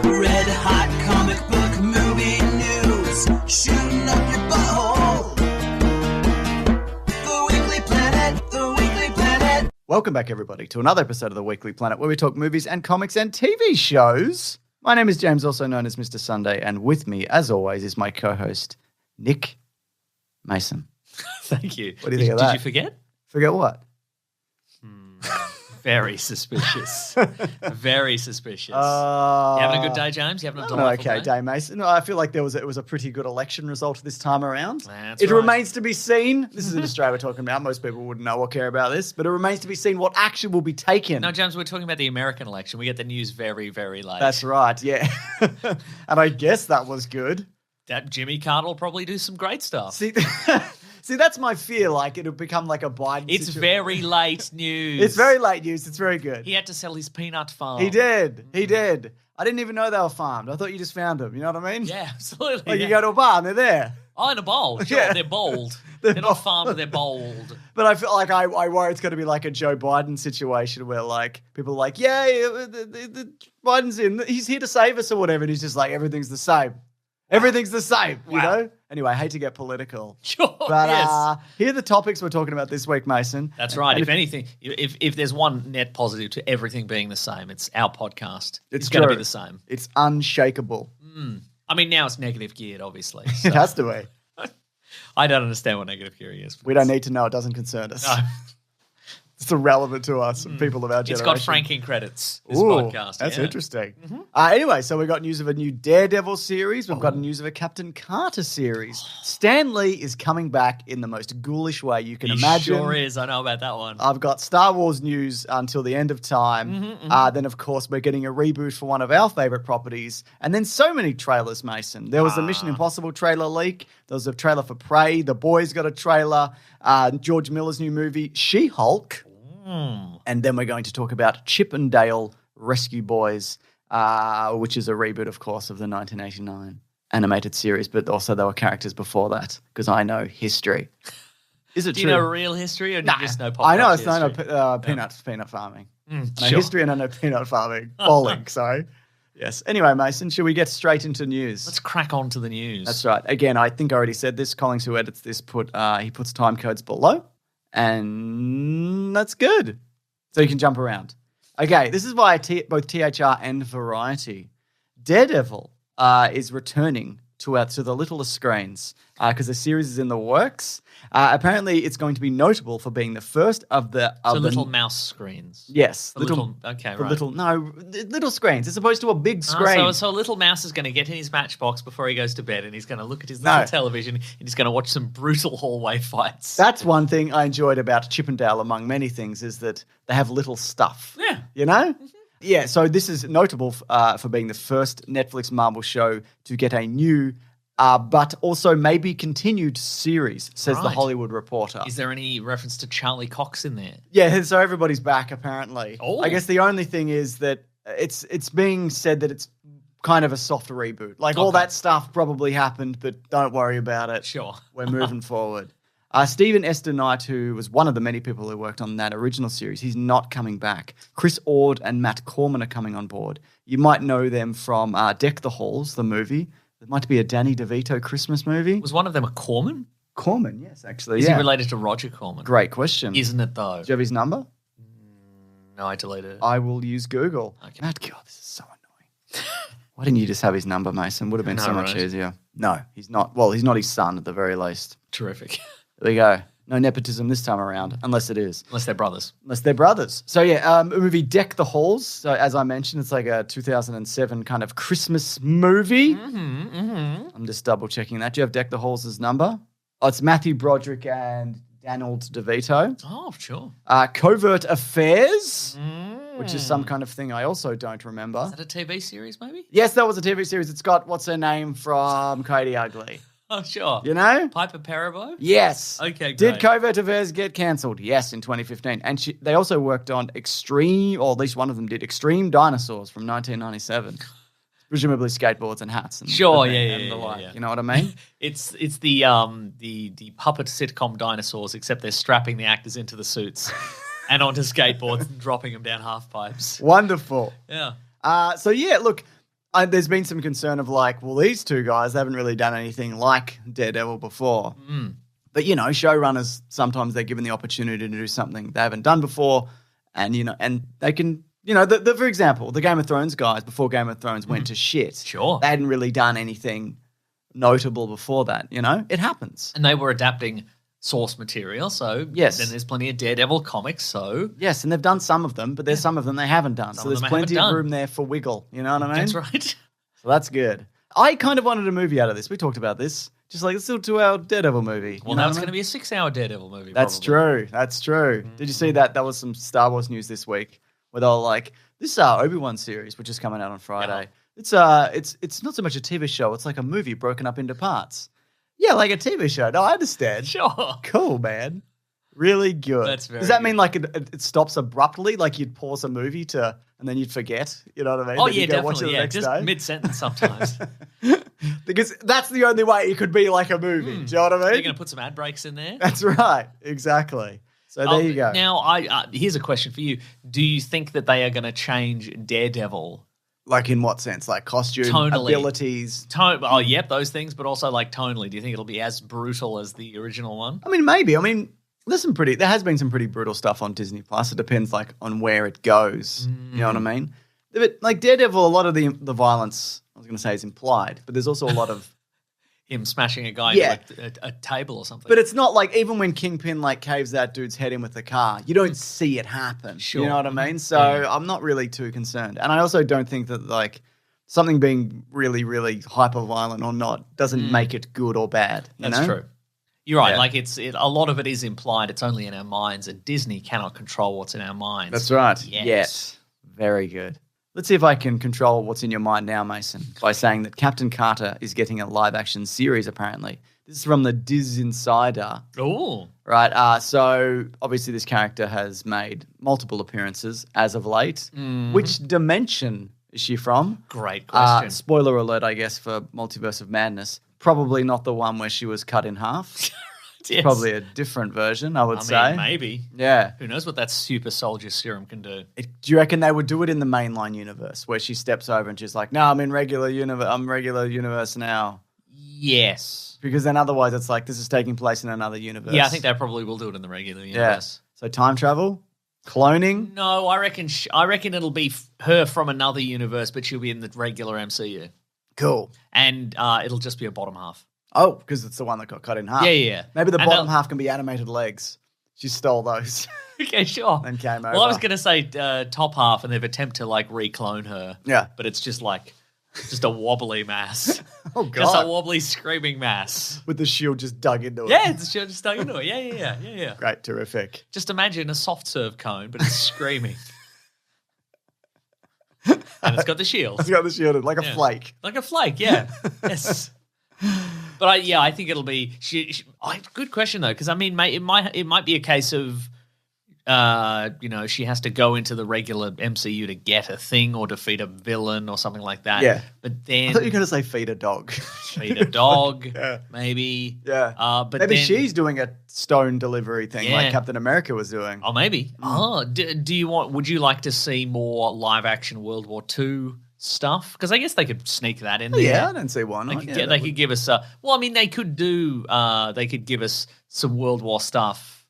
Red hot comic book movie news, shooting up your butthole. The Weekly Planet, the Weekly Planet. Welcome back, everybody, to another episode of the Weekly Planet where we talk movies and comics and TV shows. My name is James, also known as Mr. Sunday, and with me, as always, is my co-host, Nick Mason. Thank you. What do you think of that? Did you forget? Forget what? Very suspicious. Very suspicious. You having a good day, James? You having a delightful okay day, Mason. No, I feel like it was a pretty good election result this time around. That's it right. remains to be seen. This is in Australia we're talking about. Most people wouldn't know or care about this, but it remains to be seen what action will be taken. No, James, we're talking about the American election. We get the news very, very late. That's right, yeah. And I guess that was good. That Jimmy Carter will probably do some great stuff. See, that's my fear. Like, it'll become like a Biden It's situation. very late news. It's very late news. It's very good. He had to sell his peanut farm. He did. He did. I didn't even know they were farmed. I thought you just found them. You know what I mean? Yeah, absolutely. Like you go to a bar and they're there. Oh, in a bowl. Sure, Yeah. they're bold. They're They're not farmed, they're bold. But I feel like I worry it's going to be like a Joe Biden situation where like people are like, yeah, the Biden's in. He's here to save us or whatever. And he's just like, everything's the same. Everything's the same, you know? Anyway, I hate to get political. Sure, But yes. here are the topics we're talking about this week, Mason. That's right. And If anything, if there's one net positive to everything being the same, it's our podcast. It's going to true. be the same. It's unshakable. I mean, now it's negative geared, obviously. It So has to be. I don't understand what negative gearing is. We don't need to know. It doesn't concern us. No. It's irrelevant to us, people of our generation. It's got franking credits, this Ooh, podcast. That's yeah. interesting. Anyway, so we got news of a new Daredevil series. We've got news of a Captain Carter series. Stan Lee is coming back in the most ghoulish way you can He imagine. sure is. I know about that one. I've got Star Wars news until the end of time. Then, of course, we're getting a reboot for one of our favorite properties. And then so many trailers, Mason. There was a Mission Impossible trailer leak. There was a trailer for Prey. The Boys got a trailer. George Miller's new movie, She-Hulk. And then we're going to talk about Chip and Dale Rescue Boys, which is a reboot, of course, of the 1989 animated series, but also there were characters before that, because I know history. Is it Do true? you know real history or do you just know pop I know culture it's no history? peanut farming. I know sure. history and I know peanut farming. Bowling, sorry. Yes. Anyway, Mason, should we get straight into news? Let's crack on to the news. That's right. Again, I think I already said this. Collins, who edits this, he puts time codes below, and that's good. So you can jump around. Okay, this is via both THR and Variety. Daredevil is returning to the littlest screens because the series is in the works. Apparently, it's going to be notable for being the first of the little mouse screens. Yes, Little screens as opposed to a big screen. So a little mouse is going to get in his matchbox before he goes to bed and he's going to look at his little television and he's going to watch some brutal hallway fights. That's one thing I enjoyed about Chip and Dale, among many things, is that they have little stuff. Yeah. You know? Yeah, so this is notable for being the first Netflix Marvel show to get a new but also maybe continued series, says the Right. Hollywood Reporter. Is there any reference to Charlie Cox in there? Yeah, so everybody's back, apparently. Oh. I guess the only thing is that it's being said that it's kind of a soft reboot. Like, all Okay. that stuff probably happened, but don't worry about it. Sure. We're moving forward. Stephen Esther Knight, who was one of the many people who worked on that original series, he's not coming back. Chris Ord and Matt Corman are coming on board. You might know them from Deck the Halls, the movie. It might be a Danny DeVito Christmas movie. Was one of them a Corman? Corman, yes, actually. Is yeah. he related to Roger Corman? Great question. Isn't it though? Do you have his number? No, I deleted it. I will use Google. Okay. Matt, God, this is so annoying. Why didn't you just have his number, Mason? Would have been No, so much right. easier. No, he's not. Well, he's not his son at the very least. Terrific. There we go. No nepotism this time around, unless it is. Unless they're brothers. Unless they're brothers. So, yeah, movie Deck the Halls. So, as I mentioned, it's like a 2007 kind of Christmas movie. I'm just double-checking that. Do you have Deck the Halls' number? Oh, it's Matthew Broderick and Donald DeVito. Oh, sure. Covert Affairs, which is some kind of thing I also don't remember. Is that a TV series maybe? Yes, that was a TV series. It's got, what's her name from Coyote Ugly? Oh, sure. You know? Piper Perabo? Yes. Okay, great. Did Covert Affairs get cancelled? Yes, in 2015. And they also worked on or at least one of them did, Extreme Dinosaurs from 1997. Presumably skateboards and hats. And Sure, the yeah. like. You know what I mean? It's the puppet sitcom Dinosaurs, except they're strapping the actors into the suits and onto skateboards and dropping them down half pipes. Wonderful. Yeah. So, yeah, look, There's been some concern of like, well, these two guys, they haven't really done anything like Daredevil before. But, showrunners, sometimes they're given the opportunity to do something they haven't done before. And, and they can, for example, the Game of Thrones guys, before Game of Thrones went to shit. Sure. They hadn't really done anything notable before that, It happens. And they were adapting source material, so yes. Then there's plenty of Daredevil comics, so... Yes, and they've done some of them, but there's some of them they haven't done. So there's plenty of room there for wiggle, you know what I mean? That's right. So that's good. I kind of wanted a movie out of this. We talked about this. Just like, it's still a 2-hour Daredevil movie. Well, now it's going to be a 6-hour Daredevil movie, That's probably. true. That's true. Did you see that? That was some Star Wars news this week where they were like, this Obi-Wan series, which is coming out on Friday. Yeah. It's not so much a TV show. It's like a movie broken up into parts. Yeah, like a TV show. No, I understand. Sure. Cool, man. Really good. That's very Does that good. mean like it stops abruptly, like you'd pause a movie and then you'd forget? You know what I mean? Oh, Then yeah, you go watch it definitely. the Yeah, next just day? mid-sentence sometimes. Because that's the only way it could be like a movie. Do you know what I mean? They're going to put some ad breaks in there. That's right. Exactly. So there you go. Now, here's a question for you. Do you think that they are going to change Daredevil? Like in what sense? Like costume, Tonally. abilities? Yep, those things, but also like tonally. Do you think it'll be as brutal as the original one? I mean, maybe. I mean, there has been some pretty brutal stuff on Disney Plus. It depends like on where it goes. You know what I mean? But like Daredevil, a lot of the violence, I was going to say, is implied, but there's also a lot of Him smashing a guy Yeah. into a table or something. But it's not like even when Kingpin like caves that dude's head in with the car, you don't see it happen. Sure. You know what I mean? So I'm not really too concerned. And I also don't think that like something being really, really hyper violent or not doesn't make it good or bad. That's true. You're right. Yeah. Like a lot of it is implied. It's only in our minds, and Disney cannot control what's in our minds. That's right. Yet. Yes. Very good. Let's see if I can control what's in your mind now, Mason, by saying that Captain Carter is getting a live-action series, apparently. This is from the Diz Insider. Oh. Right. So, obviously, this character has made multiple appearances as of late. Which dimension is she from? Great question. Spoiler alert, I guess, for Multiverse of Madness. Probably not the one where she was cut in half. Yes. Probably a different version, I would say. Maybe. Yeah. Who knows what that super soldier serum can do? Do you reckon they would do it in the mainline universe where she steps over and she's like, no, I'm in regular universe. I'm regular universe now. Yes. Because then otherwise it's like this is taking place in another universe. Yeah, I think they probably will do it in the regular universe. So time travel, cloning. No, I reckon it'll be her from another universe, but she'll be in the regular MCU. Cool. And it'll just be a bottom half. Oh, because it's the one that got cut in half. Yeah. Maybe the And bottom half can be animated legs. She stole those. Okay, sure. And came over. Well, I was going to say top half, and they've attempted to like reclone her. Yeah. But it's just like just a wobbly mass. Oh, Just a God. wobbly screaming mass. With the shield just dug into it. Yeah, it's just stuck into it. Yeah. Great, terrific. Just imagine a soft serve cone, but it's screaming. And it's got the shield. It's got the shield like a Yeah. flake. Like a flake, yeah. Yes. But I think it'll be. Good question though, because I mean, it might be a case of, she has to go into the regular MCU to get a thing or defeat a villain or something like that. Yeah. But then I thought you were going to say feed a dog. feed a dog, Yeah. maybe. Yeah. But maybe then, she's doing a stone delivery thing like Yeah. Captain America was doing. Oh, maybe. Oh, would you like to see more live action World War II stuff? Because I guess they could sneak that in there. Yeah, I don't see why not. They could give us they could give us some World War stuff,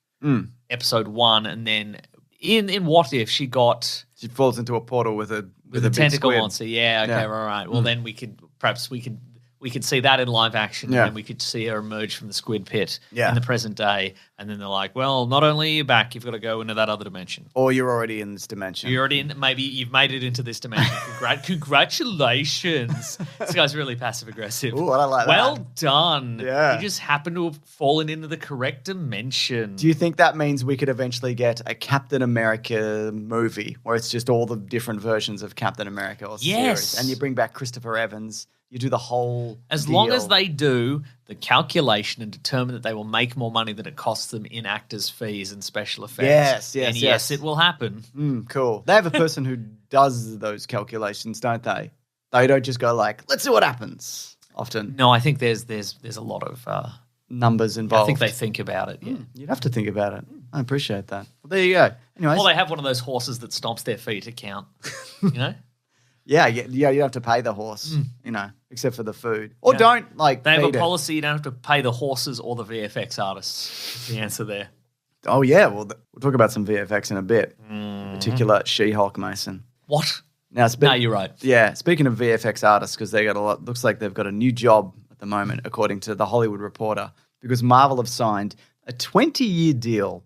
episode 1, and then in What If she falls into a portal with a big tentacle squid. monster. Yeah, okay, Yeah. right. Well, then we could see that in live action, Yeah. and then we could see her emerge from the squid pit Yeah. in the present day, and then they're like, well, not only are you back, you've got to go into that other dimension. Or you're already in this dimension. You're already in. Maybe you've made it into this dimension. Congratulations! This guy's really passive aggressive. Ooh, I like that. Well done. Yeah. You just happen to have fallen into the correct dimension. Do you think that means we could eventually get a Captain America movie where it's just all the different versions of Captain America or Yes. series? And you bring back Christopher Evans, you do the whole As deal. long as they do the calculation and determine that they will make more money than it costs them in actors' fees and special effects, Yes, then yes. it will happen. Cool. They have a person who does those calculations, don't they? They don't just go like, let's see what happens. Often No, I think there's a lot of. numbers involved. I think they think about it. Yeah. You'd have to think about it. I appreciate that. Well, there you go. Anyways, Or they have one of those horses that stomps their feet to count. You know. Yeah, you have to pay the horse, except for the food. Or don't, They have feed a it. policy you don't have to pay the horses or the VFX artists. The answer there. Oh, yeah. Well, we'll talk about some VFX in a bit. In particular, She-Hulk, Mason. What? Now, No, you're right. Yeah, speaking of VFX artists, because they got looks like they've got a new job at the moment, according to The Hollywood Reporter, because Marvel have signed a 20-year deal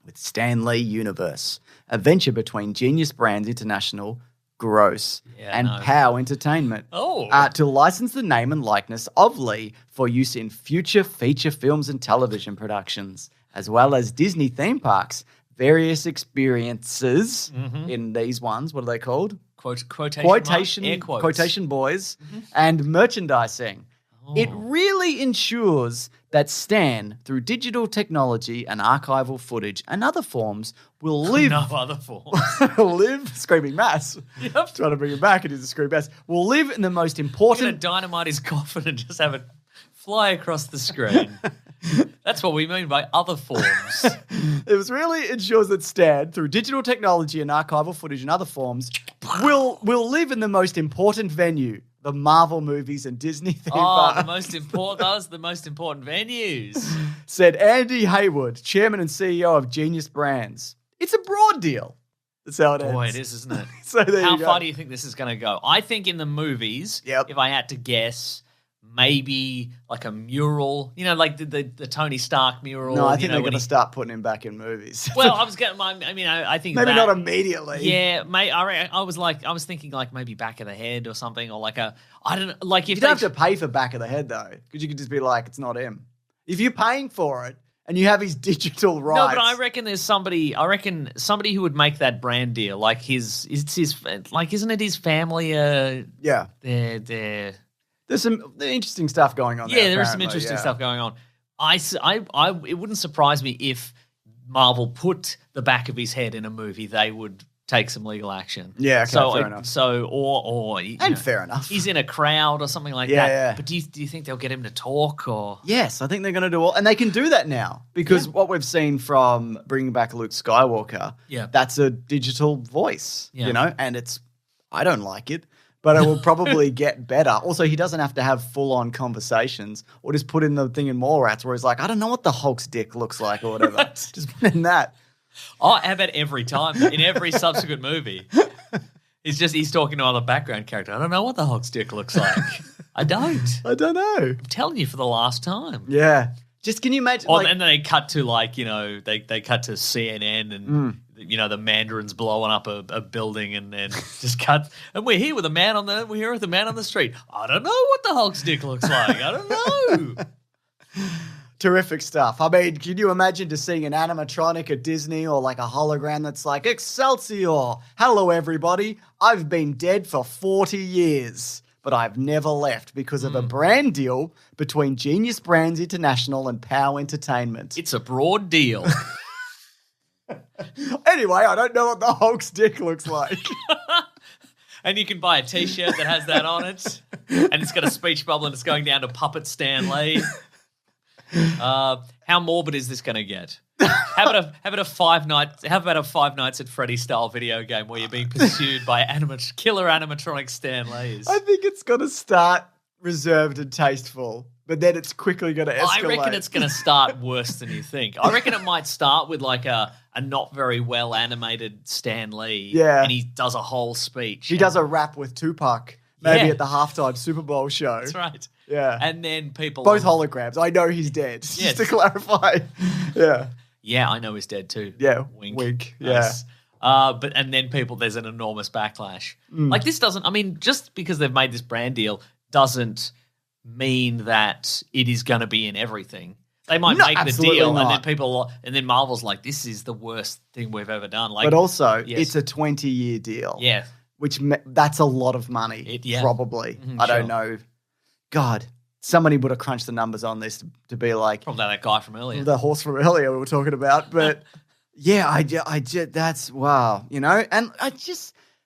with Stan Lee Universe, a venture between Genius Brands International, Gross, and POW Entertainment to license the name and likeness of Lee for use in future feature films and television productions, as well as Disney theme parks, various experiences in these ones. What are they called? Quotation boys, and merchandising. It really ensures that Stan, through digital technology and archival footage and other forms, will live. No other forms. Screaming mass. Yep. Trying to bring it back. It is a screaming mass. Will live in the most I'm important. going to dynamite his coffin and just have it fly across the screen. That's what we mean by other forms. It really ensures that Stan, through digital technology and archival footage and other forms, will live in the most important venue. The Marvel movies and Disney theme parks. Those are the most important venues. Said Andy Haywood, chairman and CEO of Genius Brands. It's a broad deal. That's how it ends. Boy, it is, isn't it? So there How you go. far do you think this is going to go? I think in the movies, if I had to guess, maybe like a mural, like the Tony Stark mural. No, I think they're going to start putting him back in movies. Well, I was getting. I think maybe that, not immediately. Yeah, I was thinking like maybe Back of the Head or something, or like I don't know, like if you don't have to pay for Back of the Head though, because you could just be like, it's not him. If you're paying for it and you have his digital rights. No, but I reckon there's somebody. I reckon somebody who would make that brand deal, like isn't it his family? Yeah, they're. There's some interesting stuff going on there. Yeah, there is some interesting stuff going on. It wouldn't surprise me if Marvel put the back of his head in a movie. They would take some legal action. Yeah, okay, fair enough. Fair enough. He's in a crowd or something like that. Yeah. But do you think they'll get him to talk or? Yes, I think they're going to do all, and they can do that now because what we've seen from bringing back Luke Skywalker, that's a digital voice, and I don't like it. But it will probably get better. Also, he doesn't have to have full-on conversations or just put in the thing in Mallrats where he's like, I don't know what the Hulk's dick looks like or whatever. Just put in that. Oh, how about every time in every subsequent movie? He's talking to another background character. I don't know what the Hulk's dick looks like. I don't know. I'm telling you for the last time. Yeah. Just can you imagine? And then they cut to they cut to CNN and the Mandarin's blowing up a building and then just cut. And we're here with a man on the street. I don't know what the Hulk's dick looks like. I don't know. Terrific stuff. I mean, can you imagine just seeing an animatronic at Disney or like a hologram that's like, Excelsior, hello everybody, I've been dead for 40 years, but I've never left because of a brand deal between Genius Brands International and POW Entertainment. It's a broad deal. Anyway, I don't know what the Hulk's dick looks like. And you can buy a T-shirt that has that on it, and it's got a speech bubble and it's going down to Puppet Stan Lee. How morbid is this going to get? How about a Five Nights at Freddy's style video game where you're being pursued by killer animatronic Stan Lees? I think it's going to start reserved and tasteful, but then it's quickly going to escalate. I reckon it's going to start worse than you think. I reckon it might start with like a not very well animated Stan Lee, and he does a whole speech. He does a rap with Tupac, maybe at the halftime Super Bowl show. That's right. Yeah. And then people... Both holograms. I know he's dead, just to clarify. Yeah. Yeah, I know he's dead too. Yeah. Wink. Nice. Yeah. And then there's an enormous backlash. Like this just because they've made this brand deal doesn't mean that it is going to be in everything. They might make the deal and then Marvel's like, this is the worst thing we've ever done. Like, but also, it's a 20-year deal. Yeah. Which that's a lot of money, probably. I don't know. God, somebody would have crunched the numbers on this to be like... Probably that guy from earlier. The horse from earlier we were talking about. But yeah, I just, that's, wow. And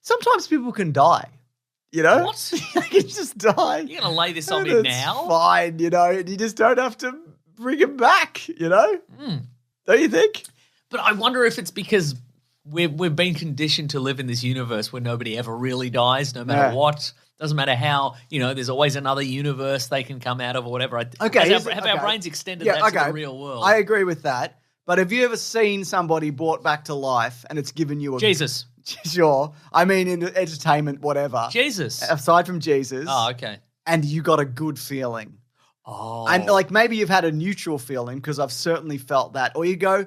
sometimes people can die. What? They can just die. You're going to lay this on me now? It's fine, and you just don't have to bring him back, Don't you think? But I wonder if it's because we've been conditioned to live in this universe where nobody ever really dies, no matter what. Doesn't matter how, there's always another universe they can come out of or whatever. Have our brains extended that to the real world? I agree with that. But have you ever seen somebody brought back to life and it's given you a... Jesus. Sure. I mean, in entertainment, whatever. Jesus. Aside from Jesus. Oh, okay. And you got a good feeling. Oh. And maybe you've had a neutral feeling because I've certainly felt that. Or you go,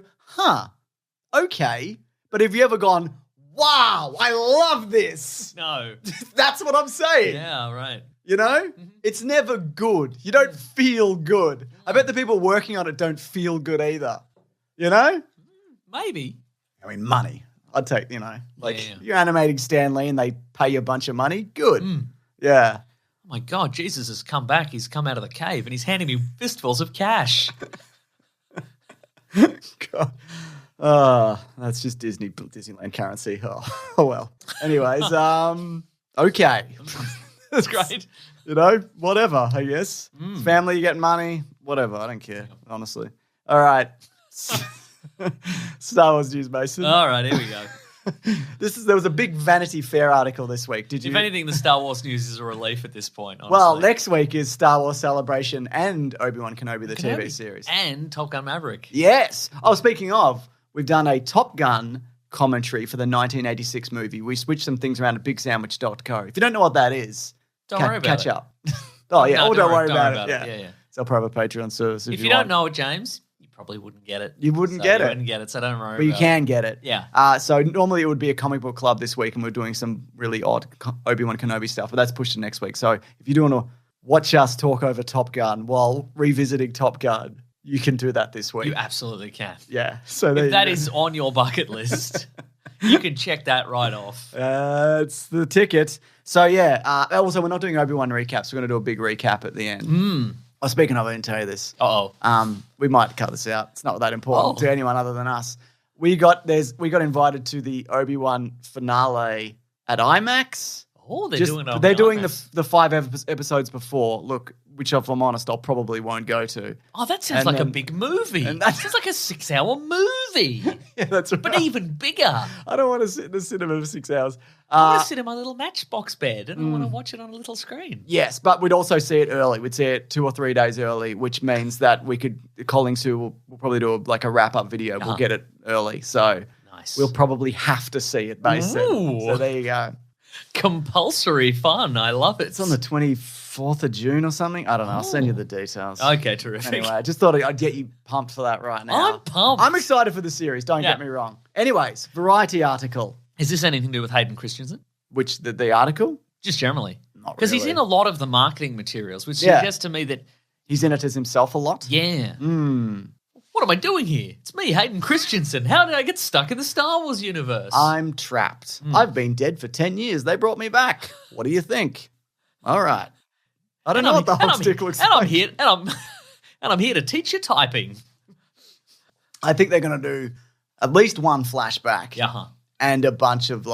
okay. But have you ever gone, wow, I love this? No. That's what I'm saying. Yeah, right. It's never good. You don't feel good. I bet the people working on it don't feel good either. Maybe. I mean, money. I'd take, you're animating Stan Lee and they pay you a bunch of money. Good. Yeah. Oh my God, Jesus has come back. He's come out of the cave and he's handing me fistfuls of cash. God. That's just Disneyland currency. Oh well. Anyways, okay. That's great. Whatever, I guess. Family, you get money, whatever. I don't care, honestly. All right. Star Wars news, Mason. All right, here we go. There was a big Vanity Fair article this week. Did you? If anything, the Star Wars news is a relief at this point, honestly. Well, next week is Star Wars Celebration and Obi-Wan Kenobi, the TV series. And Top Gun Maverick. Yes. Oh, speaking of, we've done a Top Gun commentary for the 1986 movie. We switched some things around at bigsandwich.co. If you don't know what that is, don't worry about catch it. up. Oh, yeah. No, don't worry about it. Yeah. It's our private Patreon service. If you don't know it, James, you probably wouldn't get it. You wouldn't get it. You wouldn't get it, so don't worry But you can get it. Yeah. So normally it would be a comic book club this week, and we're doing some really odd Obi-Wan Kenobi stuff, but that's pushed to next week. So if you do want to watch us talk over Top Gun while revisiting Top Gun, you can do that this week. You absolutely can. Yeah. So if that is on your bucket list, you can check that right off. It's the ticket. So yeah. Also, we're not doing Obi-Wan recaps. We're going to do a big recap at the end. Oh, speaking of, I didn't tell you this. We might cut this out. It's not that important to anyone other than us. We got invited to the Obi-Wan finale at IMAX. Oh, they're doing it. They're doing the 5 episodes before. Look, which if I'm honest, I'll probably won't go to. Oh, that sounds like a big movie. That sounds like a 6-hour movie. Yeah, that's right. But even bigger. I don't want to sit in the cinema for 6 hours. I want to sit in my little Matchbox bed and I want to watch it on a little screen. Yes, but we'd also see it early. We'd see it 2 or 3 days early, which means that Colling Sue will probably do a wrap-up video. We'll get it early. So nice. We'll probably have to see it, Mason. So there you go. Compulsory fun. I love it. It's on the 24th of June or something. I don't know. I'll send you the details. Okay, terrific. Anyway, I just thought I'd get you pumped for that right now. I'm pumped. I'm excited for the series. Don't get me wrong. Anyways, Variety article. Is this anything to do with Hayden Christensen? Which, the article? Just generally. Not because really. he's in a lot of the marketing materials, which suggests to me that... He's in it as himself a lot? Yeah. What am I doing here? It's me, Hayden Christensen. How did I get stuck in the Star Wars universe? I'm trapped. I've been dead for 10 years. They brought me back. What do you think? All right. I don't know what the whole stick looks like. And I'm here to teach you typing. I think they're going to do at least one flashback. And a bunch of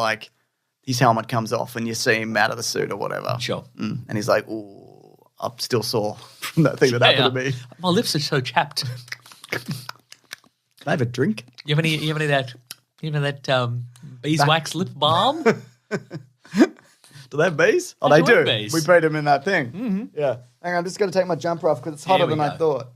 his helmet comes off and you see him out of the suit or whatever. Sure. And he's like, ooh, I'm still sore from that thing that happened to me. My lips are so chapped. Can I have a drink? You have any of that beeswax lip balm? Do they have bees? Oh, They they do do. have bees. We put them in that thing. Yeah. Hang on, I'm just going to take my jumper off because it's hotter than I thought.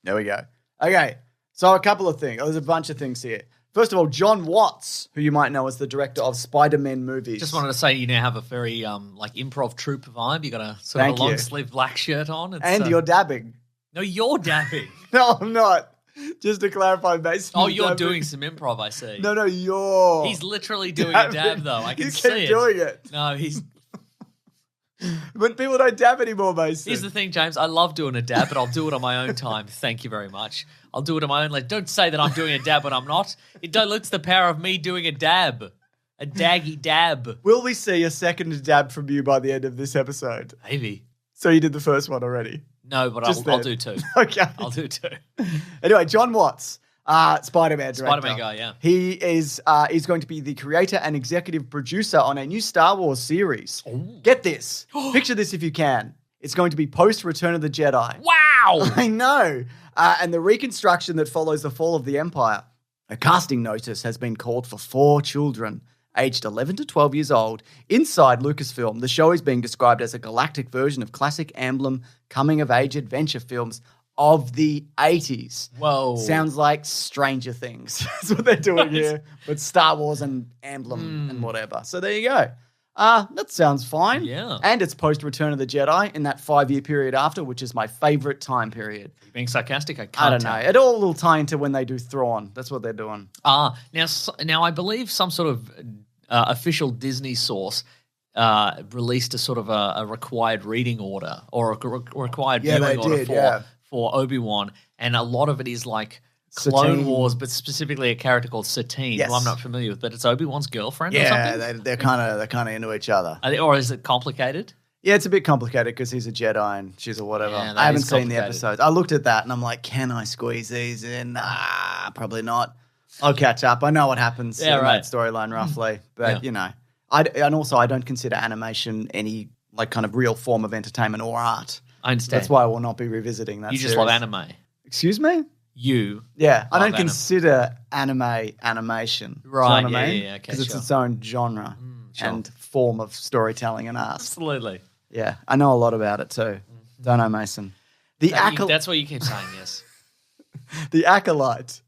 There we go. Okay. So a couple of things. There's a bunch of things here. First of all, John Watts, who you might know as the director of Spider-Man movies. Just wanted to say you now have a very improv troupe vibe. You got a sort of a long sleeve black shirt on. And you're dabbing. No, you're dabbing. No, I'm not. Just to clarify, Mason. Oh, you're doing some improv, I see. No, you're. He's literally doing a dab, though. I can see it. You keep doing it. No, he's... But people don't dab anymore, Mason. Here's the thing, James. I love doing a dab, but I'll do it on my own time. Thank you very much. I'll do it on my own. Don't say that I'm doing a dab when I'm not. It dilutes the power of me doing a dab. A daggy dab. Will we see a second dab from you by the end of this episode? Maybe. So you did the first one already? No, but I'll do two. Okay. I'll do two. Anyway, John Watts, Spider-Man director. Spider-Man guy, yeah. He is he's going to be the creator and executive producer on a new Star Wars series. Ooh. Get this. Picture this if you can. It's going to be post-Return of the Jedi. Wow! I know. And the reconstruction that follows the fall of the Empire. A casting notice has been called for 4 children aged 11 to 12 years old. Inside Lucasfilm, the show is being described as a galactic version of classic Amblin coming-of-age adventure films of the 80s. Whoa. Sounds like Stranger Things. That's what they're doing here. But Star Wars and Amblin and whatever. So there you go. That sounds fine. Yeah. And it's post-Return of the Jedi in that 5-year period after, which is my favorite time period. Being sarcastic, I can't I don't tell. know. It all will tie into when they do Thrawn. That's what they're doing. Now I believe some sort of official Disney source released a sort of a required reading order or a required viewing order for Obi-Wan, and a lot of it is like Clone Satine. Wars, but specifically a character called Satine, Yes. who I'm not familiar with, but it's Obi-Wan's girlfriend or something? Yeah, they're kind of into each other. Or is it complicated? Yeah, it's a bit complicated because he's a Jedi and she's a whatever. Yeah, that I haven't is seen the complicated. episodes. I looked at that and I'm like, can I squeeze these in? Nah, probably not. I'll catch up. I know what happens in that storyline roughly, but you know, and also I don't consider animation any like kind of real form of entertainment or art. I understand. That's why I will not be revisiting that. You just series. love anime. Excuse me? You. Yeah, I love don't consider anime animation. Right, Do you know what I yeah, mean? yeah, okay, Because it's sure. its own genre and form of storytelling and art. Absolutely. Yeah, I know a lot about it too. Don't know, Mason. That's what you keep saying, yes. The Acolyte.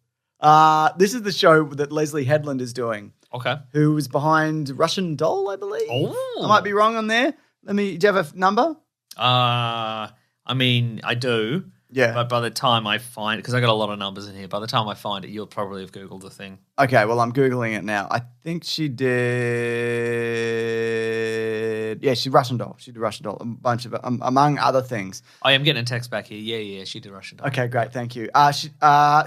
This is the show that Leslie Headland is doing, Okay. who was behind Russian Doll, I believe. Oh. I might be wrong on there. Do you have a number? I mean, I do. Yeah. But by the time I find it, because I got a lot of numbers in here, by the time I find it, you'll probably have Googled the thing. Okay, well, I'm Googling it now. I think she did... Yeah, she's Russian Doll. She did Russian Doll, a bunch of among other things. I am getting a text back here. Yeah, she did Russian Doll. Okay, great, thank you.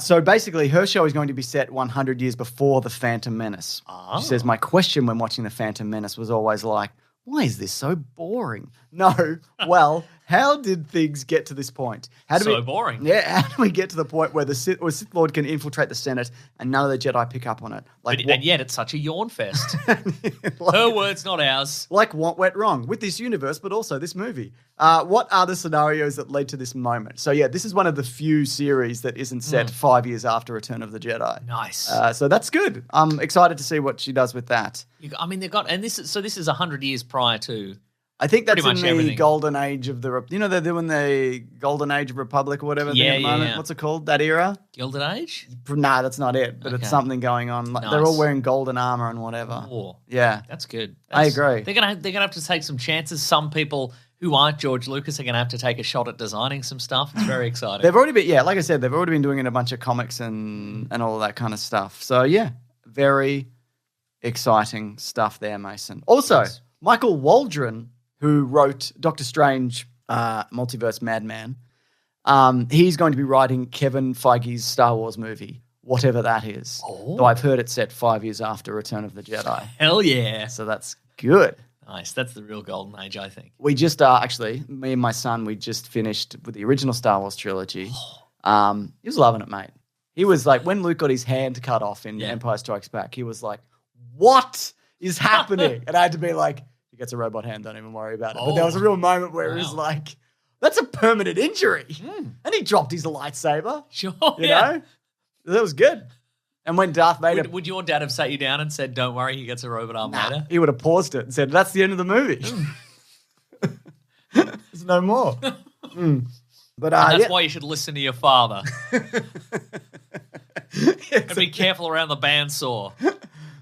So basically, her show is going to be set 100 years before The Phantom Menace. Oh. She says, my question when watching The Phantom Menace was always like, why is this so boring? No, well, how did things get to this point? Boring. Yeah, how do we get to the point where the Sith Lord can infiltrate the Senate and none of the Jedi pick up on it? And yet it's such a yawn fest. Her words, not ours. Like what went wrong with this universe, but also this movie. What are the scenarios that led to this moment? So yeah, this is one of the few series that isn't set 5 years after Return of the Jedi. Nice. So that's good. I'm excited to see what she does with that. This is 100 years prior to. I think that's Pretty in much the everything. golden age of the... they're doing the golden age of Republic or whatever thing at the moment. Yeah. What's it called, that era? Gilded Age? Nah, that's not it, but Okay. it's something going on. Like, Nice. they're all wearing golden armor and whatever. Oh, Yeah. that's good. I agree. They're gonna have to take some chances. Some people who aren't George Lucas are gonna have to take a shot at designing some stuff. It's very exciting. They've already been, like I said, they've already been doing it in a bunch of comics and all of that kind of stuff. So, yeah, very exciting stuff there, Mason. Also, Yes. Michael Waldron, who wrote Doctor Strange, Multiverse Madman, he's going to be writing Kevin Feige's Star Wars movie, whatever that is. Oh. Though I've heard it's set 5 years after Return of the Jedi. Hell yeah. So that's good. Nice. That's the real golden age, I think. We just actually, me and my son, we just finished with the original Star Wars trilogy. He was loving it, mate. He was like, when Luke got his hand cut off in Empire Strikes Back, he was like, what is happening? And I had to be like, he gets a robot hand, don't even worry about it. But there was a real moment where he was like, that's a permanent injury. And he dropped his lightsaber. Sure. You know? That was good. And when Darth Vader... Would your dad have sat you down and said, don't worry, he gets a robot arm later? He would have paused it and said, that's the end of the movie. There's no more. But That's why you should listen to your father. And be careful around the bandsaw.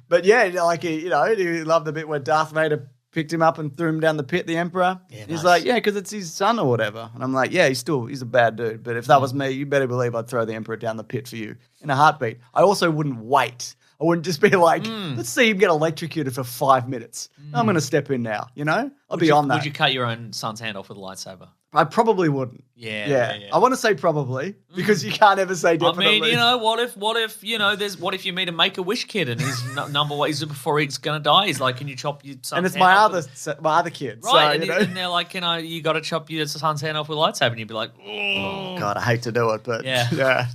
But yeah, like, he loved the bit where Darth Vader picked him up and threw him down the pit, the Emperor. Yeah, He's nice. like, yeah, because it's his son or whatever. And I'm like, yeah, he's a bad dude. But if that was me, you better believe I'd throw the Emperor down the pit for you in a heartbeat. I also wouldn't wait. I wouldn't just be like, let's see him get electrocuted for 5 minutes. I'm going to step in now, I'll be on that. Would you cut your own son's hand off with a lightsaber? I probably wouldn't. Yeah. I want to say probably because you can't ever say definitely. I mean, what if what if you meet a Make-A-Wish kid and his number one, before he's going to die, he's like, can you chop your son's and it's hand my off other kid. Right, So, and they're like, you got to chop your son's hand off with a lightsaber, and you'd be like, Oh, God, I hate to do it, but Yeah.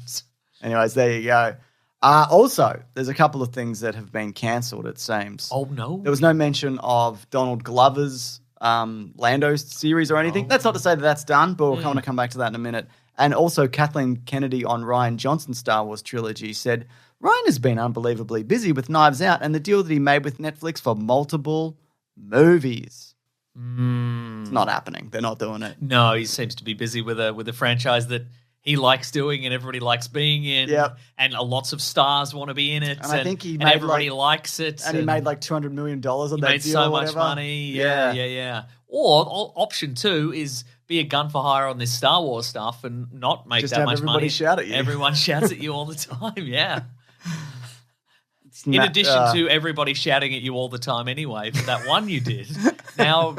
Anyways, there you go. Also, there's a couple of things that have been cancelled, it seems. oh no. There was no mention of Donald Glover's Lando series or anything. That's not to say that that's done, but we're going to come back to that in a minute. And also, Kathleen Kennedy on Ryan Johnson's Star Wars trilogy said, Ryan has been unbelievably busy with Knives Out and the deal that he made with Netflix for multiple movies. It's not happening. They're not doing it. No, he seems to be busy with a franchise that he likes doing and everybody likes being in. Yep. And lots of stars want to be in it. And I think he and made everybody likes it. And he made like $200 million on that deal. Made so or much whatever. money. Yeah. Or option 2 is be a gun for hire on this Star Wars stuff and not make Just that have much everybody money. shout at you. Everyone shouts at you all the time. Yeah. In addition to everybody shouting at you all the time anyway for that one you did. Now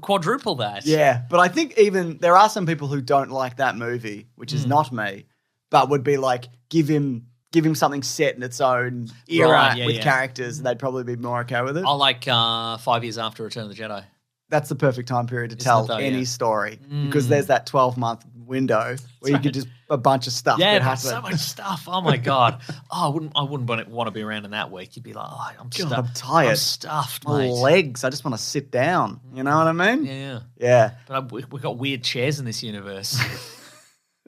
quadruple that. Yeah, but I think even there are some people who don't like that movie, which is not me, but would be like, give him something set in its own era with characters, and they'd probably be more okay with it. I like 5 years after Return of the Jedi. That's the perfect time period to tell any story because there's that 12-month window where you could just a bunch of stuff. Yeah, that but happen. so much stuff. Oh my god! I wouldn't want to be around in that week. You'd be like, I'm stuffed. I'm tired. I'm stuffed, My mate. legs. I just want to sit down. You know what I mean? Yeah. Yeah. But we've got weird chairs in this universe.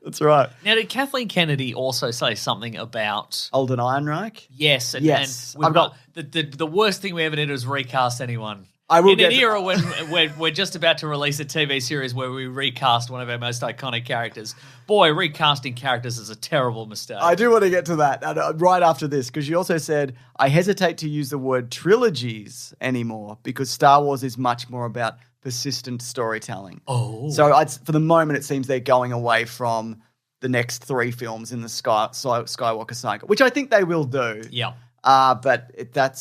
That's right. Now, did Kathleen Kennedy also say something about Alden Ehrenreich? Yes, and Yes. we've got the worst thing we ever did was recast anyone. I will in get an to- era when we're just about to release a TV series where we recast one of our most iconic characters. Boy, recasting characters is a terrible mistake. I do want to get to that right after this because you also said, I hesitate to use the word trilogies anymore because Star Wars is much more about persistent storytelling. Oh. So for the moment, it seems they're going away from the next 3 films in the Skywalker saga, which I think they will do. Yeah. But I'd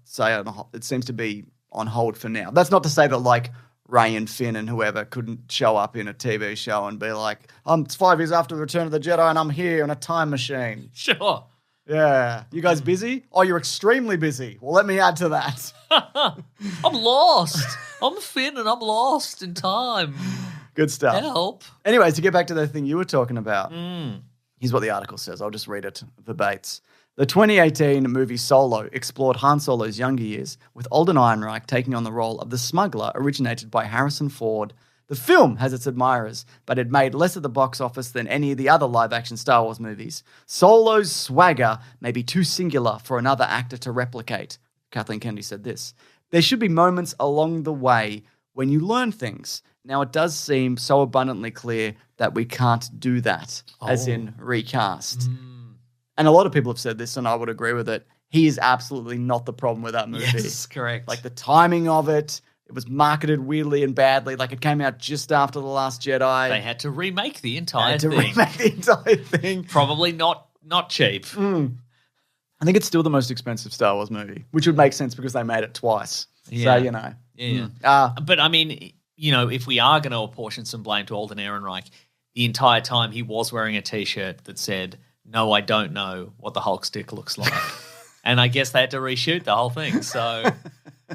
say it seems to be on hold for now. That's not to say that like Rey and Finn and whoever couldn't show up in a TV show and be like, it's 5 years after the Return of the Jedi and I'm here in a time machine. Sure. Yeah. You guys busy? Oh, you're extremely busy. Well, let me add to that. I'm lost. I'm Finn and I'm lost in time. Good stuff. Help. Anyways, to get back to the thing you were talking about, here's what the article says. I'll just read it verbatim. The 2018 movie Solo explored Han Solo's younger years, with Alden Ehrenreich taking on the role of the smuggler originated by Harrison Ford. The film has its admirers, but it made less at the box office than any of the other live-action Star Wars movies. Solo's swagger may be too singular for another actor to replicate. Kathleen Kennedy said this. There should be moments along the way when you learn things. Now, it does seem so abundantly clear that we can't do that, as in recast. And a lot of people have said this, and I would agree with it. He is absolutely not the problem with that movie. Yes, correct. Like the timing of it, it was marketed weirdly and badly. Like it came out just after The Last Jedi. They had to remake the They entire had to thing. remake the entire thing. Probably not cheap. I think it's still the most expensive Star Wars movie, which would make sense because they made it twice. Yeah. So, you know. Yeah. But I mean, if we are going to apportion some blame to Alden Ehrenreich, the entire time he was wearing a T-shirt that said, "No, I don't know what the Hulk stick looks like," and I guess they had to reshoot the whole thing. So,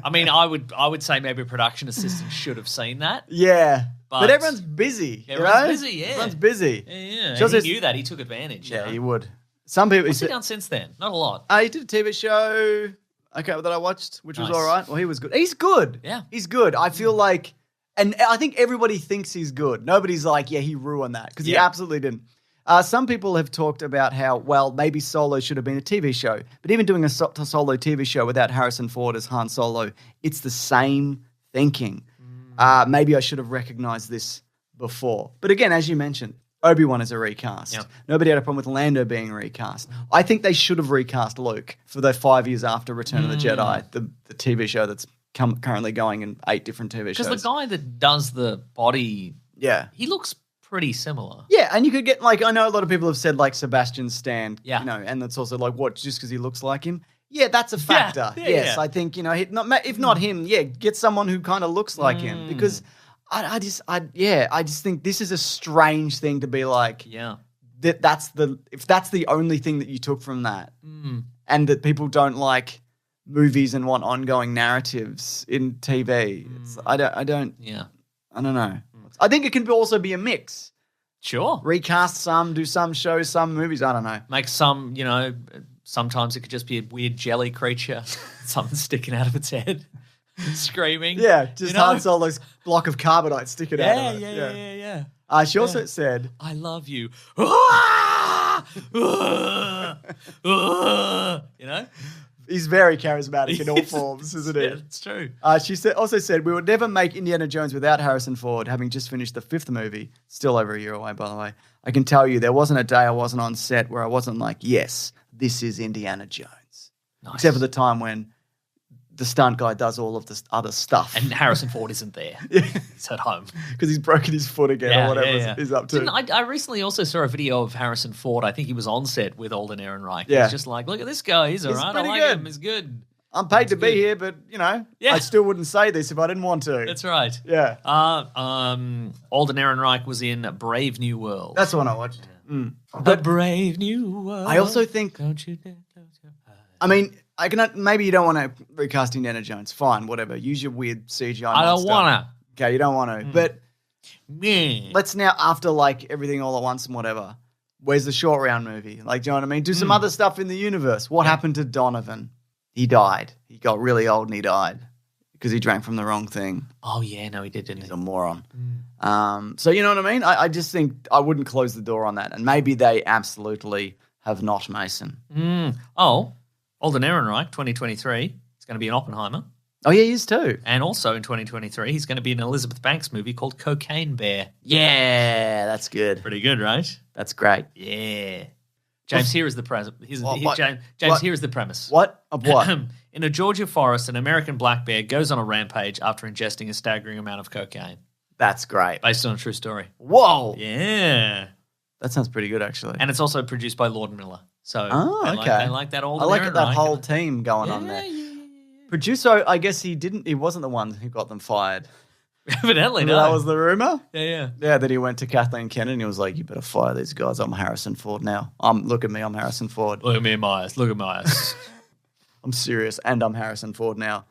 I mean, I would say maybe a production assistant should have seen that. Yeah. But But everyone's busy. everyone's busy, yeah. Everyone's busy. Yeah, She also he knew that. He took advantage. Yeah, you he know? would. Some people. What's he done since then? Not a lot. He did a TV show, that I watched, which was Nice. all right. Well, he was good. He's good. Yeah. He's good. I feel like, and I think everybody thinks he's good. Nobody's like, yeah, he ruined that, because he Yeah. absolutely didn't. Some people have talked about how, well, maybe Solo should have been a TV show. But even doing a Solo TV show without Harrison Ford as Han Solo, it's the same thinking. Maybe I should have recognized this before. But again, as you mentioned, Obi-Wan is a recast. Yep. Nobody had a problem with Lando being recast. I think they should have recast Luke for the 5 years after Return of the Jedi, the TV show that's currently going in 8 different TV shows. Because the guy that does the body, Yeah. he looks pretty similar. Yeah, and you could get, like, I know a lot of people have said, like, Sebastian Stan, Yeah. and that's also, like, what, just because he looks like him? Yeah, that's a factor. Yeah, yes, yeah. I think, if not him, get someone who kind of looks like him. Because I just think this is a strange thing to be like, Yeah. if that's the only thing that you took from that, and that people don't like movies and want ongoing narratives in TV. I don't know. I think it can also be a mix. Sure. Recast some, do some shows, some movies. I don't know. Make some, sometimes it could just be a weird jelly creature, something sticking out of its head, screaming. Yeah, just Han Solo's block of carbonite sticking out of it. Yeah. She also said, I love you. You know? He's very charismatic in all forms, isn't he? Yeah, that's true. She also said, we would never make Indiana Jones without Harrison Ford, having just finished the 5th movie. Still over a year away, by the way. I can tell you, there wasn't a day I wasn't on set where I wasn't like, yes, this is Indiana Jones. Nice. Except for the time when the stunt guy does all of this other stuff. And Harrison Ford isn't there. He's at home. Because he's broken his foot again or whatever he's up to. I recently also saw a video of Harrison Ford. I think he was on set with Alden Ehrenreich. Yeah. He's just like, look at this guy. He's all right. I pretty like good. him. He's good. I'm paid to be here, but, I still wouldn't say this if I didn't want to. That's right. Yeah. Alden Ehrenreich was in Brave New World. That's the one I watched. The Brave New World. I also think, Don't you dare close your eyes. I mean, maybe you don't want to recast Indiana Jones. Fine, whatever. Use your weird CGI I don't monster. want to. Okay, you don't want to. But Yeah. let's now, after like everything all at once and whatever, where's the short round movie? Like, do you know what I mean? Do some other stuff in the universe. What happened to Donovan? He died. He got really old and he died because he drank from the wrong thing. Oh, yeah. No, he did, didn't He's he? a moron. So you know what I mean? I just think I wouldn't close the door on that. And maybe they absolutely have not, Mason. Oh, Alden Ehrenreich, 2023. He's going to be in Oppenheimer. Oh, yeah, he is too. And also in 2023, he's going to be in an Elizabeth Banks movie called Cocaine Bear. Yeah, that's good. Pretty good, right? That's great. Yeah. James, here is the premise. What? James, here is the premise. What? Of what? In a Georgia forest, an American black bear goes on a rampage after ingesting a staggering amount of cocaine. That's great. Based on a true story. Whoa. Yeah. That sounds pretty good, actually. And it's also produced by Lord and Miller. So okay. they like that old I like Ehrenreich. that whole team going on there. Yeah. Producer, I guess he wasn't the one who got them fired. Evidently, no. That was the rumor? Yeah. Yeah, that he went to Kathleen Kennedy and he was like, you better fire these guys. I'm Harrison Ford now. Look at me, I'm Harrison Ford. Look at me in my eyes. Look at my eyes. I'm serious, and I'm Harrison Ford now.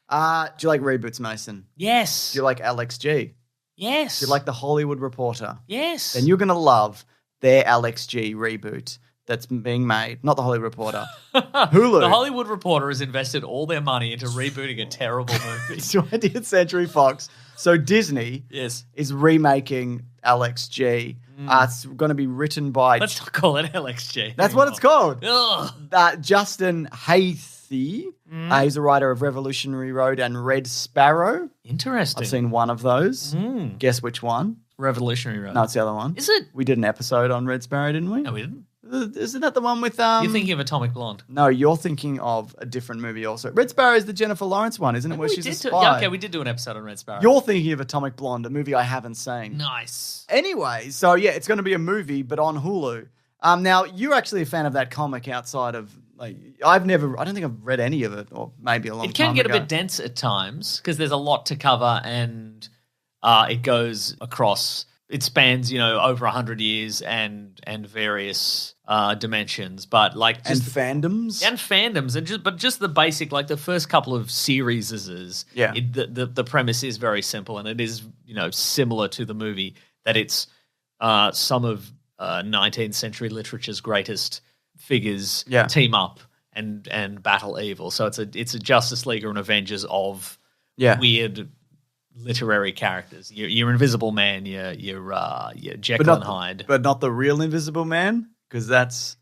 Do you like reboots, Mason? Yes. Do you like Alex G? Yes. Do you like The Hollywood Reporter? Yes. Then you're going to love their Alex G reboot that's being made. Not The Hollywood Reporter. Hulu. The Hollywood Reporter has invested all their money into rebooting a terrible movie. 20th Century Fox. So Disney Yes. is remaking Alex G. It's going to be written by... Let's not call it LXG. That's what it's called. Ugh. Justin Haythe. He's a writer of Revolutionary Road and Red Sparrow. Interesting. I've seen one of those. Guess which one? Revolutionary Road. No, it's the other one. Is it? We did an episode on Red Sparrow, didn't we? No, we didn't. Isn't that the one with... You're thinking of Atomic Blonde. No, you're thinking of a different movie also. Red Sparrow is the Jennifer Lawrence one, isn't it? Where she's a spy. Yeah, okay, we did do an episode on Red Sparrow. You're thinking of Atomic Blonde, a movie I haven't seen. Nice. Anyway, so yeah, it's going to be a movie, but on Hulu. Now, you're actually a fan of that comic outside of... Like, I don't think I've read any of it, or maybe a long time ago. It can get a bit dense at times because there's a lot to cover and it goes across... It spans, over 100 years and various dimensions, but like just fandoms but just the basic, like the first couple of series the premise is very simple and it is similar to the movie that it's some of 19th century literature's greatest figures team up and battle evil. So it's a Justice League or an Avengers of weird literary characters. Your Invisible Man, your Jekyll and Hyde, but not the real Invisible Man, because that's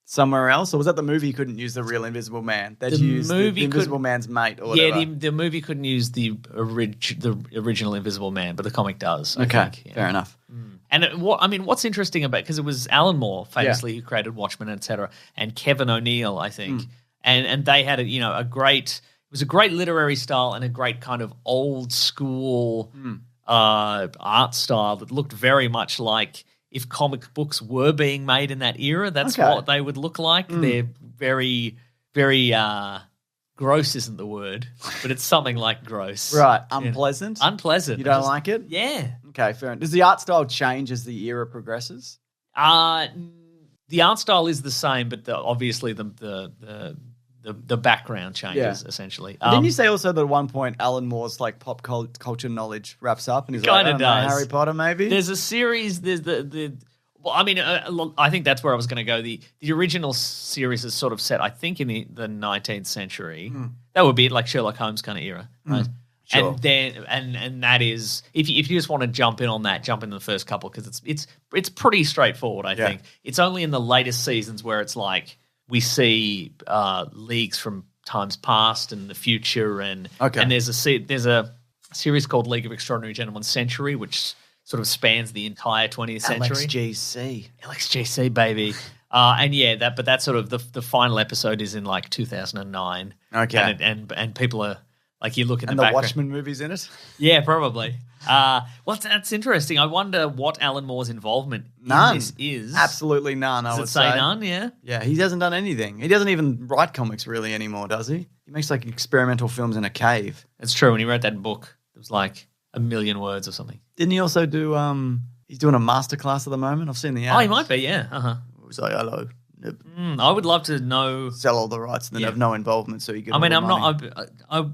somewhere else. Or was that the movie couldn't use the real Invisible Man? They'd use the Invisible Man's mate or whatever. Yeah, the movie couldn't use the original Invisible Man, but the comic does. I think. Fair enough. And what's interesting about, because it was Alan Moore famously who created Watchmen, etc., and Kevin O'Neill, I think, and they had a great. It was a great literary style and a great kind of old school art style that looked very much like if comic books were being made in that era. That's what they would look like. They're very, very gross isn't the word, but it's something like gross. Right. Unpleasant? Unpleasant. You don't like it? Yeah. Okay, fair enough. Does the art style change as the era progresses? The art style is the same, but obviously the background changes essentially. Didn't you say also that at one point Alan Moore's like pop culture knowledge wraps up and he's kind like, of does. Harry Potter maybe? There's a series. There's I think that's where I was going to go. The original series is sort of set, I think, in the 19th century. That would be like Sherlock Holmes kind of era, right? Sure. And then and that is if you just want to jump in the first couple because it's pretty straightforward. I think it's only in the latest seasons where it's like we see leagues from times past and the future, and there's a series called League of Extraordinary Gentlemen Century, which sort of spans the entire 20th century. LXGC, baby. But that's sort of the final episode is in like 2009. Okay. And people are like, you look in and the the background. Watchmen movies in it? Yeah, probably. Well, that's interesting. I wonder what Alan Moore's involvement in this is. Absolutely none, I would say. None, yeah? Yeah, he hasn't done anything. He doesn't even write comics really anymore, does he? He makes like experimental films in a cave. It's true. When he wrote that book, it was like 1 million words or something. Didn't he also do, he's doing a masterclass at the moment? I've seen the ads. Oh, he might be, yeah. Uh-huh. It was like, hello. I would love to know. Sell all the rights and then have no involvement so you get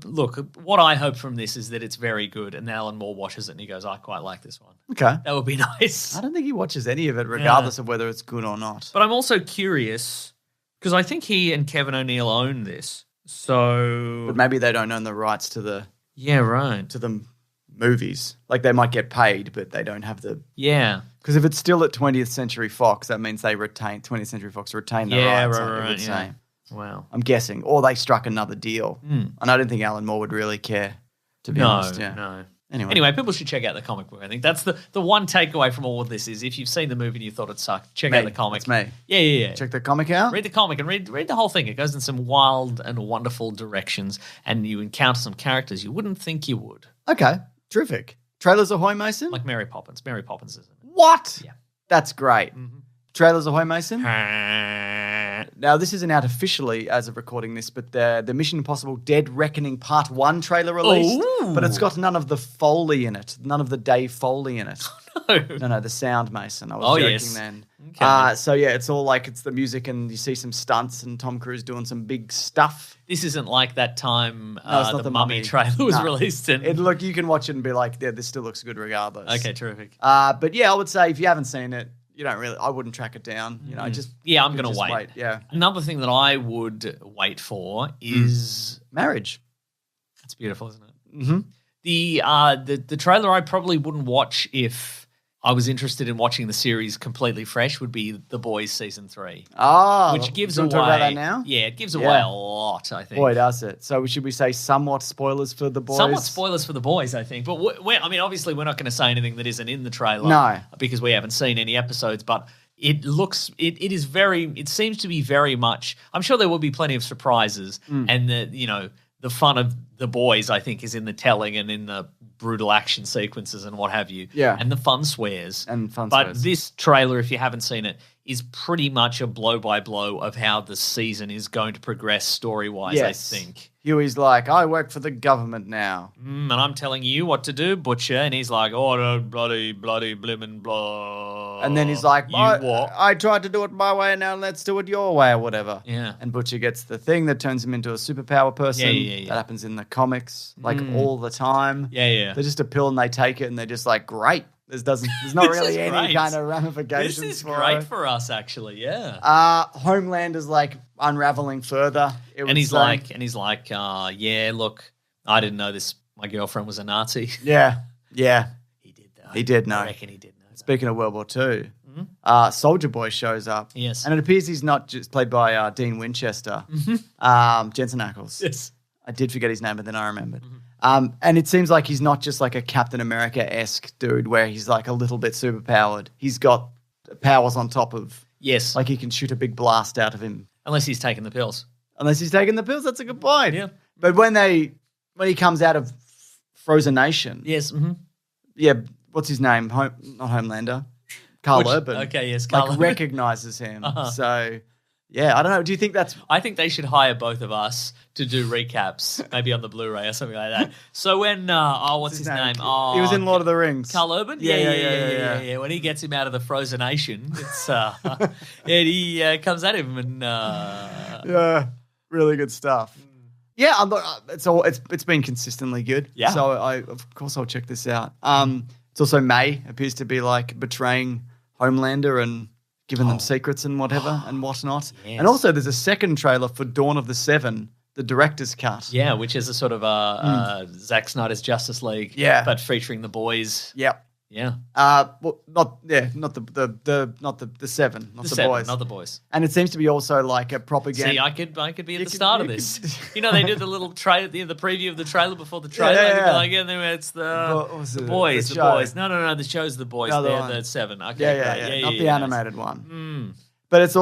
look, what I hope from this is that it's very good and Alan Moore watches it and he goes, I quite like this one. Okay. That would be nice. I don't think he watches any of it regardless of whether it's good or not. But I'm also curious because I think he and Kevin O'Neill own this. So But maybe they don't own the rights to the to the movies. Like they might get paid, but they don't have the because if it's still at 20th Century Fox, that means 20th Century Fox retain the rights. Right. Say. Wow. I'm guessing, or they struck another deal, and I don't think Alan Moore would really care. To be honest, No. Anyway, people should check out the comic book. I think that's the one takeaway from all of this is if you've seen the movie and you thought it sucked, check out the comic. It's me. Yeah. Check the comic out. Read the comic and read the whole thing. It goes in some wild and wonderful directions, and you encounter some characters you wouldn't think you would. Okay, terrific. Trailers Ahoy, Mason? Like Mary Poppins. Mary Poppins is in it. What? Yeah. That's great. Mm-hmm. Trailers Ahoy, Mason? Now, this isn't out officially as of recording this, but the Mission Impossible Dead Reckoning Part 1 trailer released, but it's got none of the Foley in it, none of the Dave Foley in it. No, the sound, Mason. I was joking then. Okay. So, yeah, it's all like it's the music and you see some stunts and Tom Cruise doing some big stuff. This isn't like that time it's not the Mummy trailer was released. Look, you can watch it and be like, yeah, this still looks good regardless. Okay, terrific. But, yeah, I would say if you haven't seen it, I wouldn't track it down. I'm going to wait. Yeah. Another thing that I would wait for is marriage. That's beautiful, isn't it? Mm-hmm. The trailer I probably wouldn't watch if I was interested in watching the series completely fresh would be The Boys Season 3. Which gives away... Talk about that now? Yeah, it gives away a lot, I think. Boy, does it. So should we say somewhat spoilers for The Boys? Somewhat spoilers for The Boys, I think. But obviously we're not going to say anything that isn't in the trailer. No. Because we haven't seen any episodes, but it seems to be very much... I'm sure there will be plenty of surprises and the fun of The Boys, I think, is in the telling and in the brutal action sequences and what have you. Yeah. And the fun swears. But this trailer, if you haven't seen it, is pretty much a blow-by-blow of how the season is going to progress story-wise, I think. Huey's like, I work for the government now. And I'm telling you what to do, Butcher. And he's like, oh, bloody, blimmin' blah. And then he's like, what? I tried to do it my way, now let's do it your way or whatever. Yeah. And Butcher gets the thing that turns him into a superpower person. Yeah. That happens in the comics, like all the time. Yeah. They're just a pill and they take it and they're just like, great. There's not really any great. kind of ramifications. This is great for us, actually. Yeah. Homelander's like unraveling further. And he's like, yeah, look, I didn't know this. My girlfriend was a Nazi. Yeah. He did though. He did know. I reckon he did know. Speaking of World War II, Soldier Boy shows up. Yes. And it appears he's not just played by Dean Winchester, Jensen Ackles. Yes. I did forget his name, but then I remembered. And it seems like he's not just like a Captain America-esque dude where he's like a little bit superpowered. He's got powers on top of... Yes. Like he can shoot a big blast out of him. Unless he's taking the pills. Unless he's taking the pills, that's a good point. Yeah. But when he comes out of Frozen Nation... Yes. Mm-hmm. Yeah, what's his name? Not Homelander. Carl Urban. Okay, yes, Carl Urban. Recognizes him. So... Yeah, I don't know. Do you think that's... I think they should hire both of us to do recaps, maybe on the Blu-ray or something like that. So when, what's his name? Oh, he was in Lord of the Rings. Carl Urban? Yeah. When he gets him out of the Frozenation, it's, and he comes at him and... Yeah, really good stuff. Yeah, it's been consistently good. Yeah. So of course I'll check this out. It's also May appears to be like betraying Homelander and... giving them secrets and whatever and whatnot. Yes. And also there's a second trailer for Dawn of the Seven the director's cut. Yeah, which is a sort of Zack Snyder's Justice League. Yeah. But featuring the boys. Yep. Yeah. Well, not the seven, not the seven, boys, not the boys. And it seems to be also like a propaganda. See, I could be at the start of this. You know, they do the little trailer, the preview of the trailer before the trailer. Yeah. It's the boys. The The show. boys. No. The show's the boys. No, the They're one. the seven. Okay, great. Not the animated one. But it's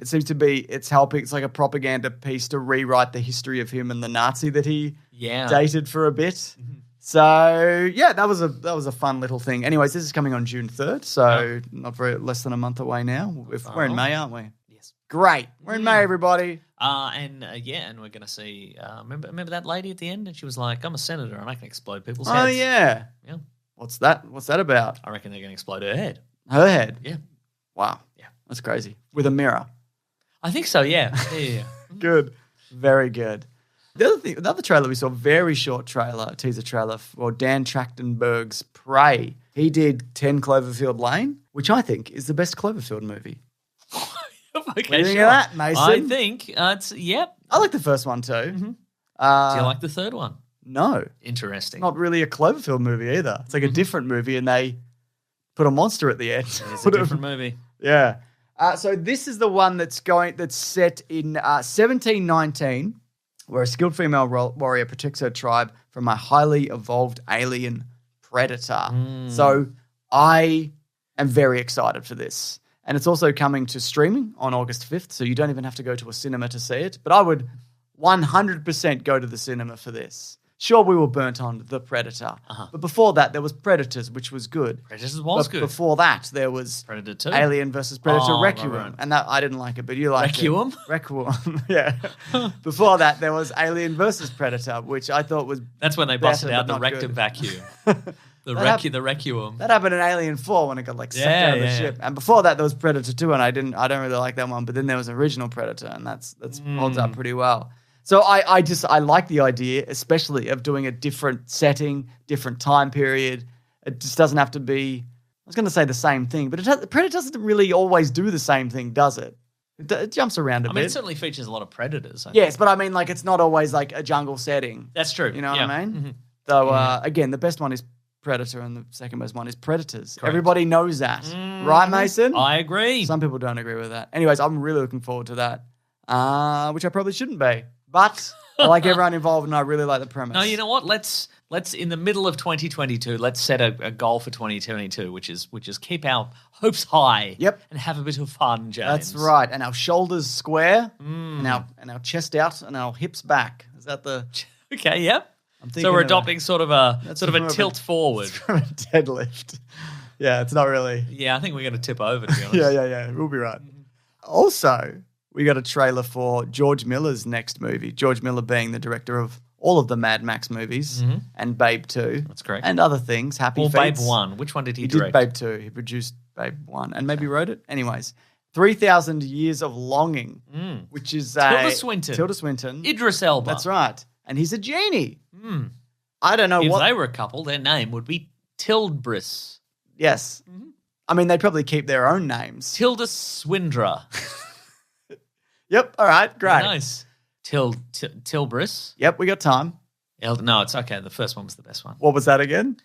seems to be, it's helping. It's like a propaganda piece to rewrite the history of him and the Nazi that he dated for a bit. Mm-hmm. So yeah, that was a fun little thing. Anyways, this is coming on June 3rd, so not less than a month away now. We're in May, aren't we? Yes. Great. We're in May, everybody. And we're going to see. Remember that lady at the end, and she was like, "I'm a senator, and I can explode people's heads." Oh yeah. Yeah. What's that about? I reckon they're going to explode her head. Her head. Yeah. Wow. Yeah. That's crazy. With a mirror. I think so. Yeah. Yeah. Good. Very good. Another trailer we saw, very short trailer, teaser trailer for Dan Trachtenberg's Prey. He did 10 Cloverfield Lane, which I think is the best Cloverfield movie. Okay, What do you think of that, Mason? I think it's yep. I like the first one too. Mm-hmm. Do you like the third one? No. Interesting. Not really a Cloverfield movie either. It's like a different movie and they put a monster at the end. It's a different movie. Yeah. So this is the one that's set in 1719, where a skilled female warrior protects her tribe from a highly evolved alien predator. So I am very excited for this. And it's also coming to streaming on August 5th, so you don't even have to go to a cinema to see it. But I would 100% go to the cinema for this. Sure, we were burnt on The Predator. But before that, there was Predators, which was good. Predators was But good. Before that, there was Predator 2. Alien versus Predator Requiem. right. And that I didn't like it, but you liked Requiem? it. Requiem? Yeah. Before that, there was Alien versus Predator, which I thought was That's when they better, busted out but the not rectum good. vacuum. The Requiem. That happened in Alien 4 when it got sucked out of the ship. And before that, there was Predator 2, and I don't really like that one. But then there was original Predator, and that's holds up pretty well. So I like the idea, especially of doing a different setting, different time period. It just doesn't have to be. I was going to say the same thing, but Predator doesn't really always do the same thing, does it? It jumps around a bit. I mean, it certainly features a lot of predators. Yes, but I mean, it's not always like a jungle setting. That's true. You know what I mean? Mm-hmm. So again, the best one is Predator, and the second best one is Predators. Correct. Everybody knows that, right, Mason? I agree. Some people don't agree with that. Anyways, I'm really looking forward to that, which I probably shouldn't be, but I like everyone involved, and I really like the premise. No, you know what? Let's in the middle of 2022, let's set a goal for 2022, which is keep our hopes high. Yep. And have a bit of fun, James. That's right. And our shoulders square, and our chest out, and our hips back. Is that the? Okay. Yep. So we're adopting sort of a tilt forward. From a deadlift. Yeah, it's not really. Yeah, I think we're going to tip over, to be honest. Yeah. We'll be right. Also, we got a trailer for George Miller's next movie. George Miller being the director of all of the Mad Max movies and Babe 2. That's correct. And other things. Happy Or Feet. Babe 1. Which one did he He direct? did Babe 2. He produced Babe 1 and maybe wrote it. Anyways, 3,000 Years of Longing, which is Tilda Swinton. Idris Elba. That's right. And he's a genie. I don't know If what. they were a couple, their name would be Tildbris. Yes. I mean, they'd probably keep their own names. Tilda Swindra. Yep. All right. Great. Nice. Tilbris. Yep. We got time. No, it's okay. The first one was the best one. What was that again?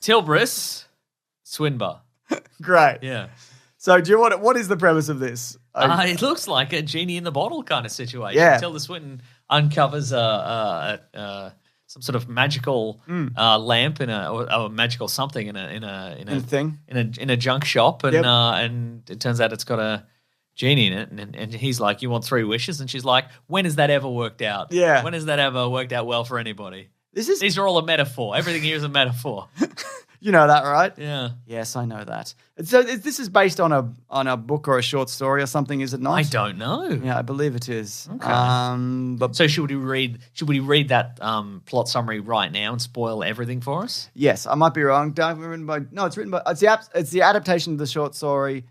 Tilbris Swinbar. Great. Yeah. So do you want? What is the premise of this? It looks like a genie in the bottle kind of situation. Yeah. Tilda Swinton uncovers some sort of magical lamp or a magical something in a junk shop, and and it turns out it's got a genie in it, and he's like, "You want 3 wishes?" And she's like, "When has that ever worked out? Yeah. When has that ever worked out well for anybody? These are all a metaphor. Everything here is a metaphor." You know that, right? Yeah. Yes, I know that. So this is based on a book or a short story or something, is it not? I don't know. Yeah, I believe it is. Okay. But So should we read that plot summary right now and spoil everything for us? yes, I might be wrong. It's the adaptation of the short story,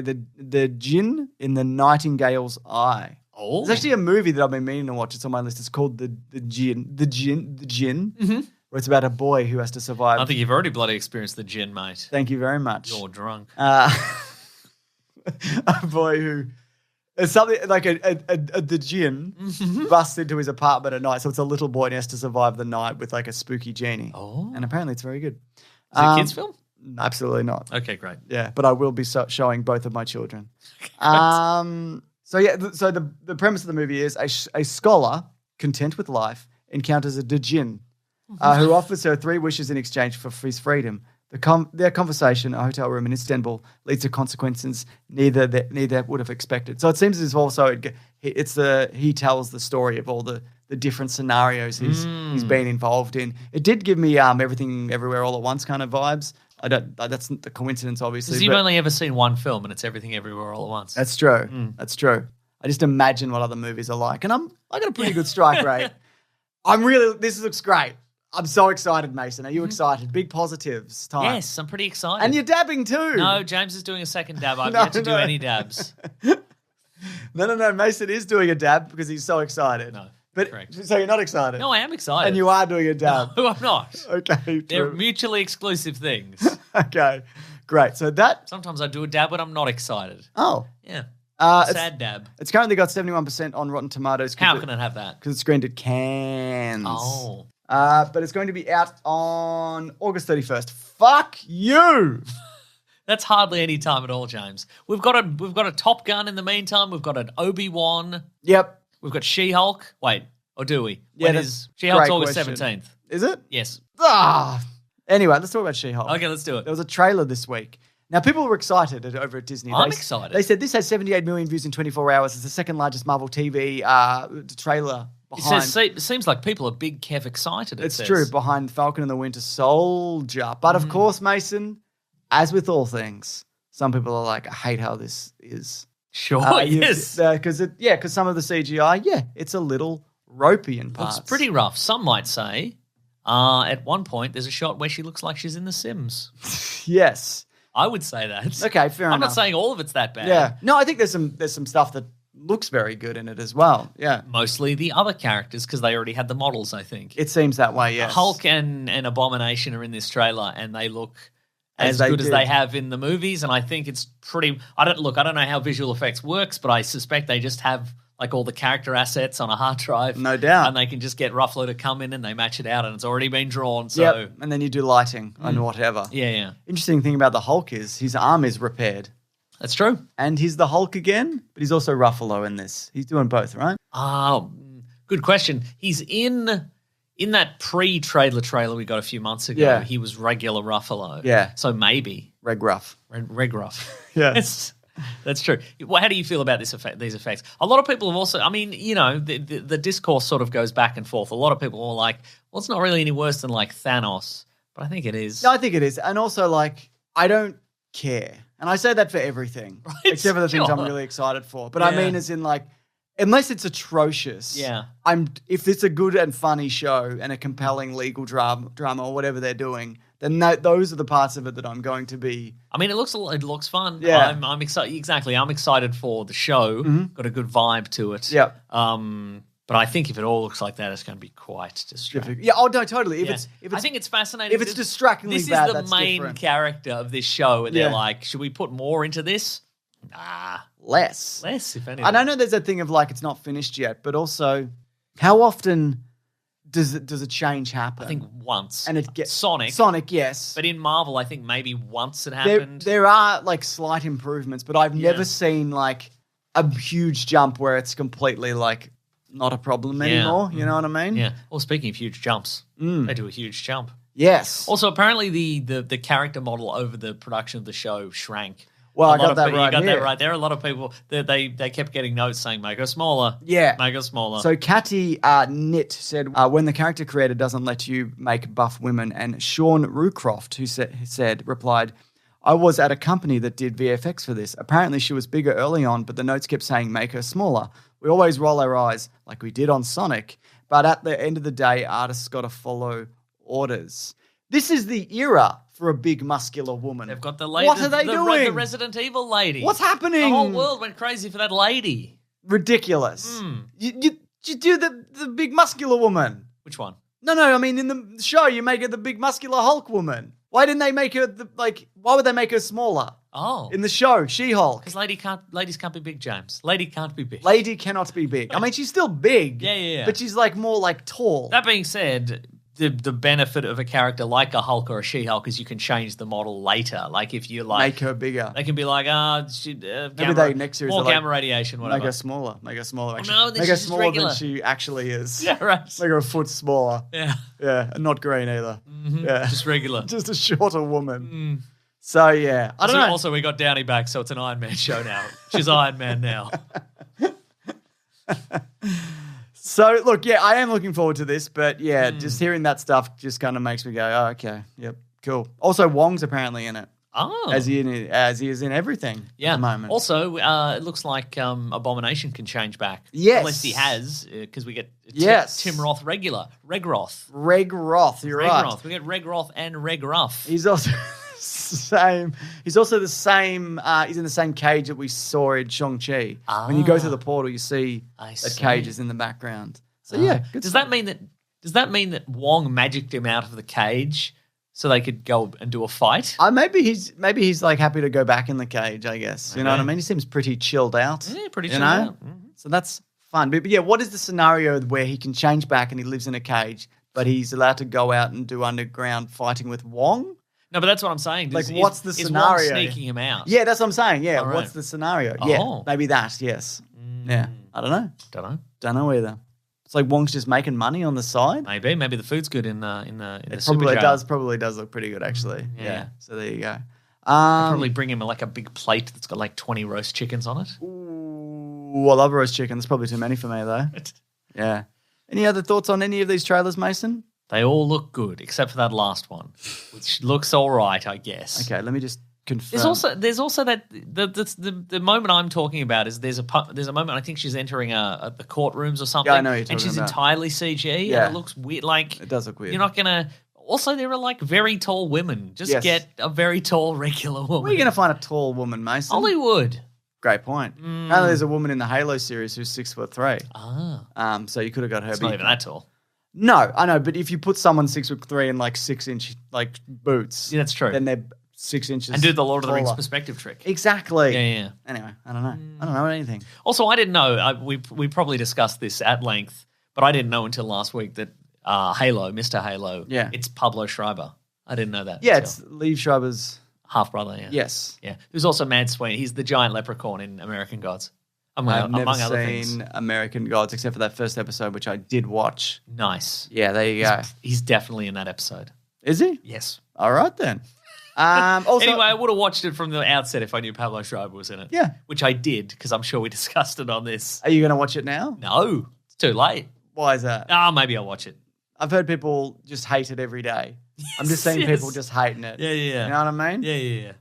the Djinn in the Nightingale's Eye. Oh, There's actually a movie that I've been meaning to watch. It's on my list. It's called the Djinn. Where it's about a boy who has to survive. I think you've already bloody experienced the gin, mate. Thank you very much. You're drunk. A boy who It's something like the djinn busts into his apartment at night, so it's a little boy and he has to survive the night with like a spooky genie. Oh. And apparently it's very good. Is it a kids' film? Absolutely not. Okay, great. Yeah, but I will be showing both of my children. So the premise of the movie is a scholar, content with life, encounters a djinn who offers her 3 wishes in exchange for his freedom. Their conversation, a hotel room in Istanbul, leads to consequences neither would have expected. So it seems as also he tells the story of all the different scenarios he's been involved in. It did give me Everything Everywhere All at Once kind of vibes. That's not the coincidence, obviously. Because you've only ever seen one film, and it's Everything Everywhere All at Once. That's true. That's true. I just imagine what other movies are like, and I got a pretty good strike rate. This looks great. I'm so excited, Mason. Are you excited? Big positives time. Yes, I'm pretty excited. And you're dabbing too. No, James is doing a second dab. I've yet to do any dabs. No. Mason is doing a dab because he's so excited. No, but correct. So you're not excited? No, I am excited. And you are doing a dab? No, I'm not. Okay. They're true. mutually exclusive things. Okay. Great. So that... Sometimes I do a dab when I'm not excited. Oh. Yeah. It's- Sad dab. It's currently got 71% on Rotten Tomatoes. How can it have that? Because it's screened at Cannes. Oh. But it's going to be out on August 31st. Fuck you! That's hardly any time at all, James. We've got a Top Gun in the meantime. We've got an Obi-Wan. Yep. We've got She-Hulk. Wait, or do we? Yeah, When that's is She-Hulk's great August question. 17th? Is it? Yes. Anyway, let's talk about She-Hulk. Okay, let's do it. There was a trailer this week. Now, people were excited over at Disney. I'm excited. They said this has 78 million views in 24 hours. It's the second largest Marvel TV trailer behind. It seems like people are big Kev excited. It's true, behind Falcon and the Winter Soldier. But of course, Mason, as with all things, some people are like, I hate how this is. Sure, yes. Because some of the CGI, it's a little ropey in parts. Looks pretty rough. Some might say. At one point, there's a shot where she looks like she's in The Sims. Yes. I would say that. Okay, fair enough. I'm not saying all of it's that bad. Yeah. No, I think there's some stuff that looks very good in it as well. Yeah. Mostly the other characters because they already had the models, I think. It seems that way, yes. Hulk and Abomination are in this trailer and they look as they good as did. they have in the movies. And I think it's pretty... I don't know how visual effects works, but I suspect they just have like all the character assets on a hard drive. No doubt. And they can just get Ruffalo to come in and they match it out and it's already been drawn. So Yep. And then you do lighting and whatever. Yeah. Interesting thing about the Hulk is his arm is repaired. That's true. And he's the Hulk again, but he's also Ruffalo in this. He's doing both, right? Oh, good question. He's in that trailer we got a few months ago. Yeah. He was regular Ruffalo. Yeah. So maybe. Reg Ruff. Reg Ruff. Yeah. That's true. Well, how do you feel about these effects? A lot of people have also, I mean, the discourse sort of goes back and forth. A lot of people are like, well, it's not really any worse than like Thanos, but I think it is. No, I think it is. And also, like, I don't care. And I say that for everything, except for the things I'm really excited for. But I mean, as in, like, unless it's atrocious, if it's a good and funny show and a compelling legal drama or whatever they're doing, then those are the parts of it that I'm going to be. I mean, it looks fun. Yeah. I'm excited. Exactly. I'm excited for the show. Got a good vibe to it. Yeah. But I think if it all looks like that, it's going to be quite distracting. Yeah. Oh no, totally. I think it's fascinating. If it's distractingly bad, this is the main different. character of this show, and they're like, should we put more into this? Nah, less, if anything. And I know there's that thing of like it's not finished yet, but also, how often does a change happen? I think once. And it gets Sonic, yes. But in Marvel, I think maybe once it happened. There are like slight improvements, but I've never seen like a huge jump where it's completely like not a problem anymore. You know what I mean? Yeah. Well, speaking of huge jumps, they do a huge jump. Yes. Also, apparently the character model over the production of the show shrank. Well, I got that right. You got here. that right. There are a lot of people they kept getting notes saying make her smaller. Yeah. Make her smaller. So Catty Knit said, when the character creator doesn't let you make buff women, and Sean Rucroft, who replied, I was at a company that did VFX for this. Apparently she was bigger early on, but the notes kept saying make her smaller. We always roll our eyes like we did on Sonic, but at the end of the day, artists got to follow orders. This is the era for a big muscular woman. They've got the lady. What are they doing? The Resident Evil lady. What's happening? The whole world went crazy for that lady. Ridiculous. You do the big muscular woman. Which one? No, I mean in the show you make it the big muscular Hulk woman. Why didn't they make her why would they make her smaller? Oh. In the show, She-Hulk. Because ladies can't be big, James. Lady can't be big. Lady cannot be big. I mean, she's still big. Yeah. But she's more tall. That being said, the benefit of a character like a Hulk or a She-Hulk is you can change the model later. Like if you make her bigger. They can be like, maybe they next series more are gamma radiation, whatever. Make her smaller. Actually. No, this make her is smaller regular. than she actually is. Yeah, right. Make her a foot smaller. Yeah. Yeah, and not green either. Yeah, Just regular. just a shorter woman. So yeah, I don't know. Also, we got Downey back, so it's an Iron Man show now. She's Iron Man now. So look, yeah, I am looking forward to this, but yeah, just hearing that stuff just kind of makes me go, oh, okay, yep, cool. Also, Wong's apparently in it. Oh. As he is in everything at the moment. Also, it looks like Abomination can change back. Yes. Unless he has, because we get Tim Roth regular. Reg Roth. Reg Roth, you're Reg right. Roth. We get Reg Roth and Reg Ruff. He's also same. He's also the same. He's in the same cage that we saw in Shang-Chi. When you go through the portal, you see cage is in the background. So yeah, good Does stuff. that mean that Wong magicked him out of the cage so they could go and do a fight? Maybe he's happy to go back in the cage. I guess you know what I mean. He seems pretty chilled out. Yeah, pretty you chilled know? out. Mm-hmm. So that's fun. But yeah, what is the scenario where he can change back and he lives in a cage, but he's allowed to go out and do underground fighting with Wong? No, but that's what I'm saying. What's the Is scenario? Wong sneaking him out? Yeah, that's what I'm saying. Yeah, All right. what's the scenario? Yeah, maybe that. Yes. Yeah, I don't know. Don't know. Either. It's like Wong's just making money on the side. Maybe the food's good in the It super probably jail. does look pretty good actually. Yeah. So there you go. Probably bring him a big plate that's got 20 roast chickens on it. Ooh, I love roast chicken. There's probably too many for me though. Yeah. Any other thoughts on any of these trailers, Mason? They all look good except for that last one, which looks all right, I guess. Okay, let me just confirm. There's also that the moment I'm talking about is there's a moment I think she's entering the courtrooms or something. Yeah, I know what you're and talking she's about. entirely CG. Yeah. And it looks weird. It does look weird. You're not gonna. Also, there are very tall women. Just get a very tall regular woman. Where are you going to find a tall woman, Mason? Hollywood. Great point. Apparently, there's a woman in the Halo series who's 6'3". So you could have got her. It's not even that tall. No, I know, but if you put someone 6'3" in 6-inch boots, Yeah, that's true. then they're 6 inches. And do the Lord of the Rings taller. perspective trick. Exactly. Yeah. Anyway, I don't know. I don't know anything. Also, I didn't know. We probably discussed this at length, but I didn't know until last week that Halo, Mr. Halo, it's Pablo Schreiber. I didn't know that. Yeah, it's Liev Schreiber's half brother. Yeah. Yes. Yeah. Who's also Mad Sweeney. He's the giant leprechaun in American Gods. I've never among other seen things. American Gods except for that first episode, which I did watch. Nice. Yeah, there you go. He's definitely in that episode. Is he? Yes. All right then. Also, Anyway, I would have watched it from the outset if I knew Pablo Schreiber was in it. Yeah. Which I did, because I'm sure we discussed it on this. Are you going to watch it now? No, it's too late. Why is that? Maybe I'll watch it. I've heard people just hate it every day. I'm just seeing people just hating it. Yeah. You know what I mean? Yeah.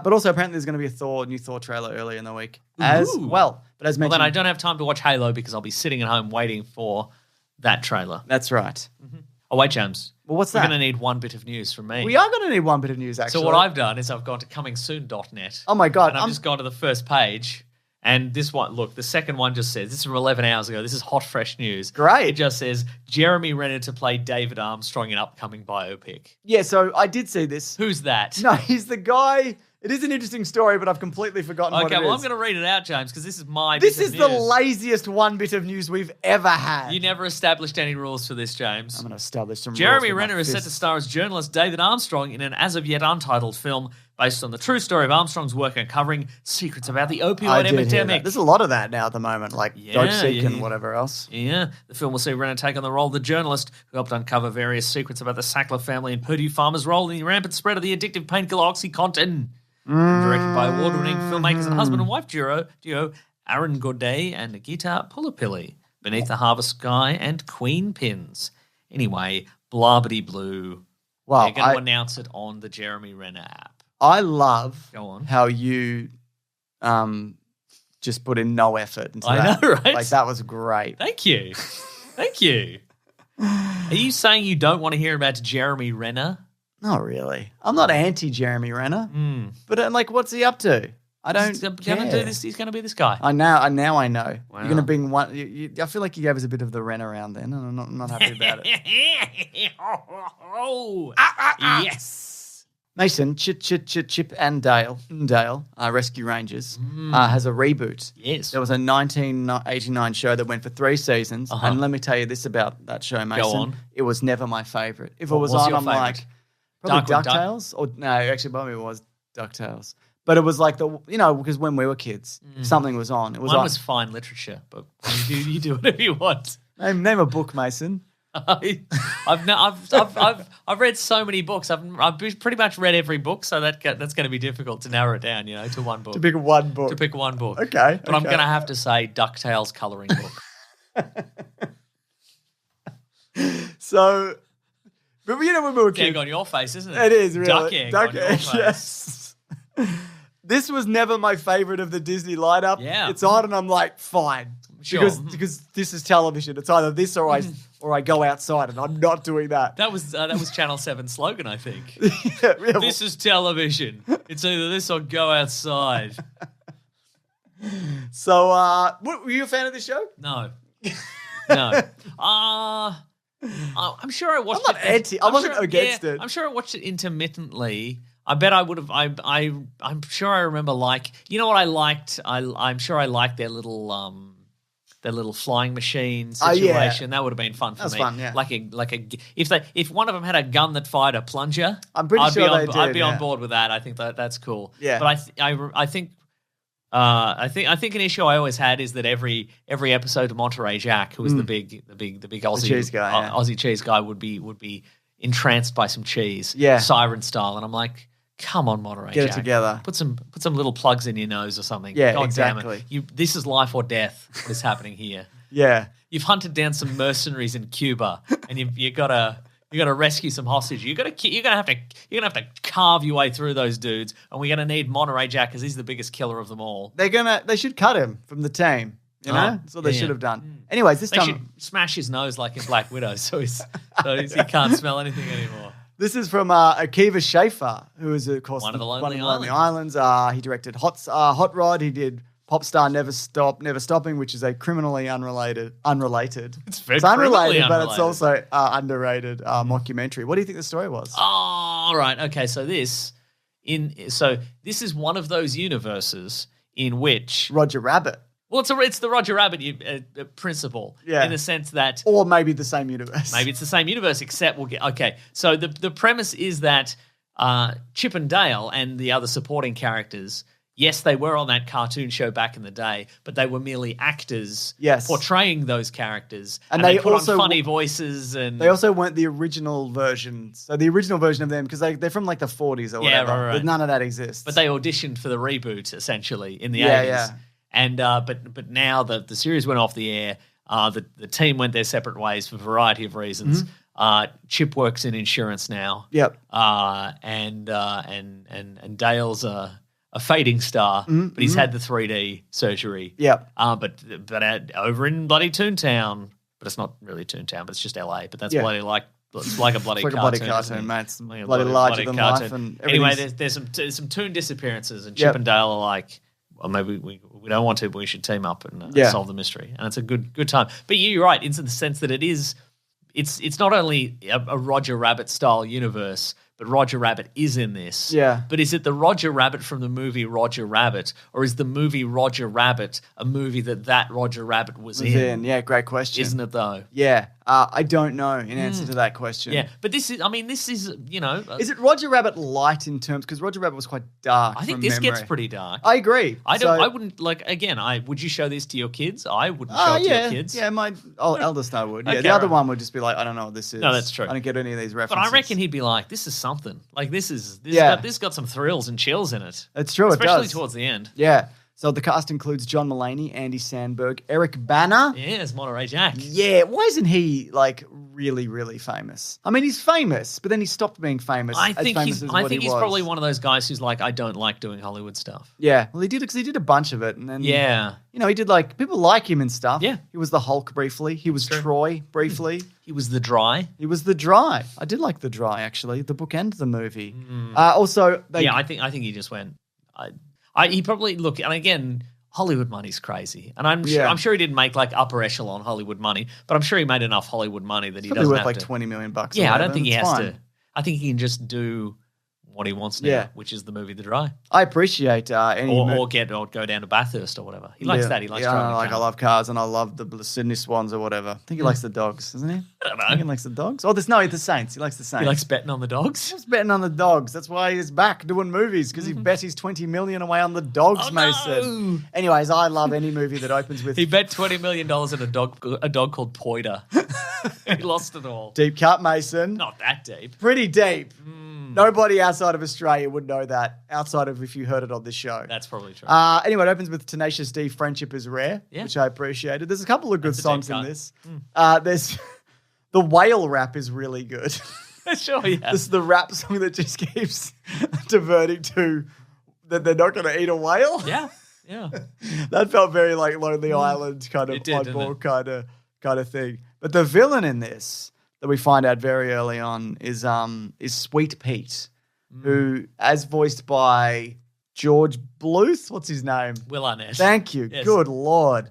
But also apparently there's going to be a new Thor trailer earlier in the week as well. But as Well, mentioned, then I don't have time to watch Halo because I'll be sitting at home waiting for that trailer. that's right. Oh, wait, James. Well, what's We're that? going to need one bit of news from me. We are going to need one bit of news, actually. So what I've done is I've gone to comingsoon.net. Oh my God. And I've just gone to the first page. And this one, look, the second one just says, this is from 11 hours ago. This is hot, fresh news. Great. It just says, Jeremy Renner to play David Armstrong in upcoming biopic. Yeah, so I did see this. Who's that? No, he's the guy. It is an interesting story, but I've completely forgotten what it is. Okay, well, I'm going to read it out, James, because this is my This bit is of the news. laziest one bit of news we've ever had. You never established any rules for this, James. I'm going to establish some Jeremy rules with my Renner is set to fists. star as journalist David Armstrong in an as-of-yet untitled film based on the true story of Armstrong's work uncovering secrets about the I opioid did hear that. epidemic. There's a lot of that now at the moment, like Dope Seek yeah. and whatever else. Yeah, the film will see Renner take on the role of the journalist who helped uncover various secrets about the Sackler family and Purdue farmers' role in the rampant spread of the addictive painkiller OxyContin. Directed by award-winning filmmakers and husband and wife duo Aaron Gaudet and Nagita Pulapilli, Beneath the Harvest Sky and Queen Pins. Anyway, Blarbity Blue. Wow, They're going to announce it on the Jeremy Renner app. I love Go on. how you just put in no effort into I that. know, right? Like, that was great. Thank you. Thank you. Are you saying you don't want to hear about Jeremy Renner? Not really. I'm not anti-Jeremy Renner, but what's he up to? I don't He's going care. to do this. He's going to be this guy. Now I know. Wow. You're going to bring one. I feel like you gave us a bit of the Renner around then, and I'm not happy about it. Oh, yes. Mason, Chip and Dale, Rescue Rangers, has a reboot. Yes. There was a 1989 show that went for 3 seasons. And let me tell you this about that show, Mason. Go on. It was never my favorite. If What it was was on, your I'm favourite? like, probably Darkwing Duck? DuckTales. Or no, actually, probably it was DuckTales. But it was like because when we were kids, something was on. It was Mine on. was fine literature, but you do whatever you want. Name a book, Mason. I've read so many books. I've pretty much read every book, so that's going to be difficult to narrow it down, to one book. To pick one book. Okay. But I'm going to have to say DuckTales coloring book. So, but when we were kids, Egg on your face, isn't it? it is really Duck egg on your face. Yes. This was never my favorite of the Disney lineup. Yeah. It's on, and I'm like, fine, Sure. because this is television. It's either this or I go outside, and I'm not doing that. That was Channel 7's slogan, I think. Yeah. This is television. It's either this or go outside. So, were you a fan of this show? No. I'm sure I watched I'm not it. I wasn't against it. I'm sure I watched it intermittently. I bet I would have. I'm sure I remember you know what I liked. I'm sure I liked their little flying machine situation. That would have been fun for me. That's fun, yeah. If one of them had a gun that fired a plunger, I'm pretty sure they did, I'd be on yeah. board with that. I think that's cool. Yeah. But I think an issue I always had is that every episode of Monterey Jack, who was the big Aussie cheese guy, yeah. Aussie cheese guy, would be entranced by some cheese, Yeah. siren style, and I'm like, come on, Monterey Get it Jack, together. Put some little plugs in your nose or something. Yeah, God exactly. Damn it. This is life or death. What is happening here? Yeah. You've hunted down some mercenaries in Cuba, and you gotta rescue some hostages. You're gonna have to carve your way through those dudes, and we're gonna need Monterey Jack because he's the biggest killer of them all. They should cut him from the team. You know, that's what they should have done. Anyways, this They time should smash his nose like in Black Widow, so he can't smell anything anymore. this is from Akiva Schaffer, who is of course One of the Lonely Lonely Islands. He directed Hot Rod. He did Popstar Never Stopping, which is a criminally unrelated. It's very unrelated, criminally but it's unrelated. also underrated mockumentary. What do you think the story was? Oh, right. Okay, so this is one of those universes in which Roger Rabbit, well, it's the Roger Rabbit principle, Yeah. in the sense that or maybe the same universe. maybe it's the same universe, except okay. So the premise is that Chip and Dale and the other supporting characters, yes, they were on that cartoon show back in the day, but they were merely actors portraying those characters, and they put also on funny voices, and They also weren't the original version. So the original version of them, because they're from like the 40s or Yeah, whatever. right. But none of that exists. but they auditioned for the reboot essentially in the 80s. Yeah. And but now the series went off the air. The team went their separate ways for a variety of reasons. Chip works in insurance now. Yep. And Dale's a fading star, but he's had the 3D surgery. Yep. But over in bloody Toontown, but it's not really Toontown, but it's just LA. But that's bloody it's like a bloody It's like cartoon. a bloody isn't cartoon, it? mate. It's Like a bloody larger than cartoon. life. And Anyway, everything's- there's some Toon disappearances, and Chip Yep. and Dale are like, well, maybe we don't want to, but we should team up and solve the mystery. And it's a good time. But you're right, in the sense that it's not only a Roger Rabbit style universe, but Roger Rabbit is in this. Yeah. But is it the Roger Rabbit from the movie Roger Rabbit, or is the movie Roger Rabbit a movie that Roger Rabbit was in? Yeah, great question. Isn't it though? Yeah. I don't know in answer to that question. Yeah. But this is Is it Roger Rabbit light in terms, because Roger Rabbit was quite dark I think from this memory. gets pretty dark. I agree. I wouldn't would you show this to your kids? I wouldn't show it to your kids. Yeah, my eldest I would. Yeah, Okay, the other right. one would just be like, I don't know what this is. No, that's true. I don't get any of these But references. I reckon he'd be like, this is something. Like this Yeah. this got some thrills and chills in it. It's true, it Especially does. towards the end. Yeah. So the cast includes John Mulaney, Andy Samberg, Eric Bana. Yeah, it's Monterey Jack. Yeah, why isn't he like really, really famous? I mean, he's famous, but then he stopped being famous. I as think famous he's as what he was. probably one of those guys who's like, I don't like doing Hollywood stuff. Yeah, well, he did because he did a bunch of it, and then Yeah. he did like people like him and stuff. Yeah. he was the Hulk briefly. He was true. Troy briefly. He was the dry. He was the Dry. I did like the Dry actually, the book and the movie. Also, I think he just went. He probably look, and again, Hollywood money's crazy, and I'm sure he didn't make like upper echelon Hollywood money, but I'm sure he made enough Hollywood money that he probably doesn't worth have like to. $20 million. Yeah, I don't or whatever, think he it's has fine. to. I think he can just do what he wants now, Yeah. which is the movie The Dry. I appreciate any Or go down to Bathurst or whatever. He likes that. He likes driving a car. I love cars and I love the Sydney Swans or whatever. I think he likes the dogs, doesn't he? I don't know. I think he likes the dogs. Oh, the Saints. He likes the Saints. He likes betting on the dogs. He's betting on the dogs. That's why he's back doing movies, because he bet his $20 million away on the dogs, Oh, Mason. no. Anyways, I love any movie that opens with He bet $20 million in a dog called Poiter. He lost it all. deep cut, Mason. Not that deep. Pretty deep. Nobody outside of Australia would know that, outside of if you heard it on this show. That's probably true. Anyway, it opens with Tenacious D, Friendship is Rare, Yeah. which I appreciated. There's a couple of good That's a songs deep in cut. this. There's the whale rap is really good. Sure, yeah. This is the rap song that just keeps diverting to that they're not going to eat a whale. Yeah, yeah. That felt very like Lonely Island kind of It did, didn't oddball kind of thing. But the villain in this that we find out very early on is Sweet Pete, who, as voiced by George Bluth, what's his name? Will Arnett. Thank you. Yes. Good Lord.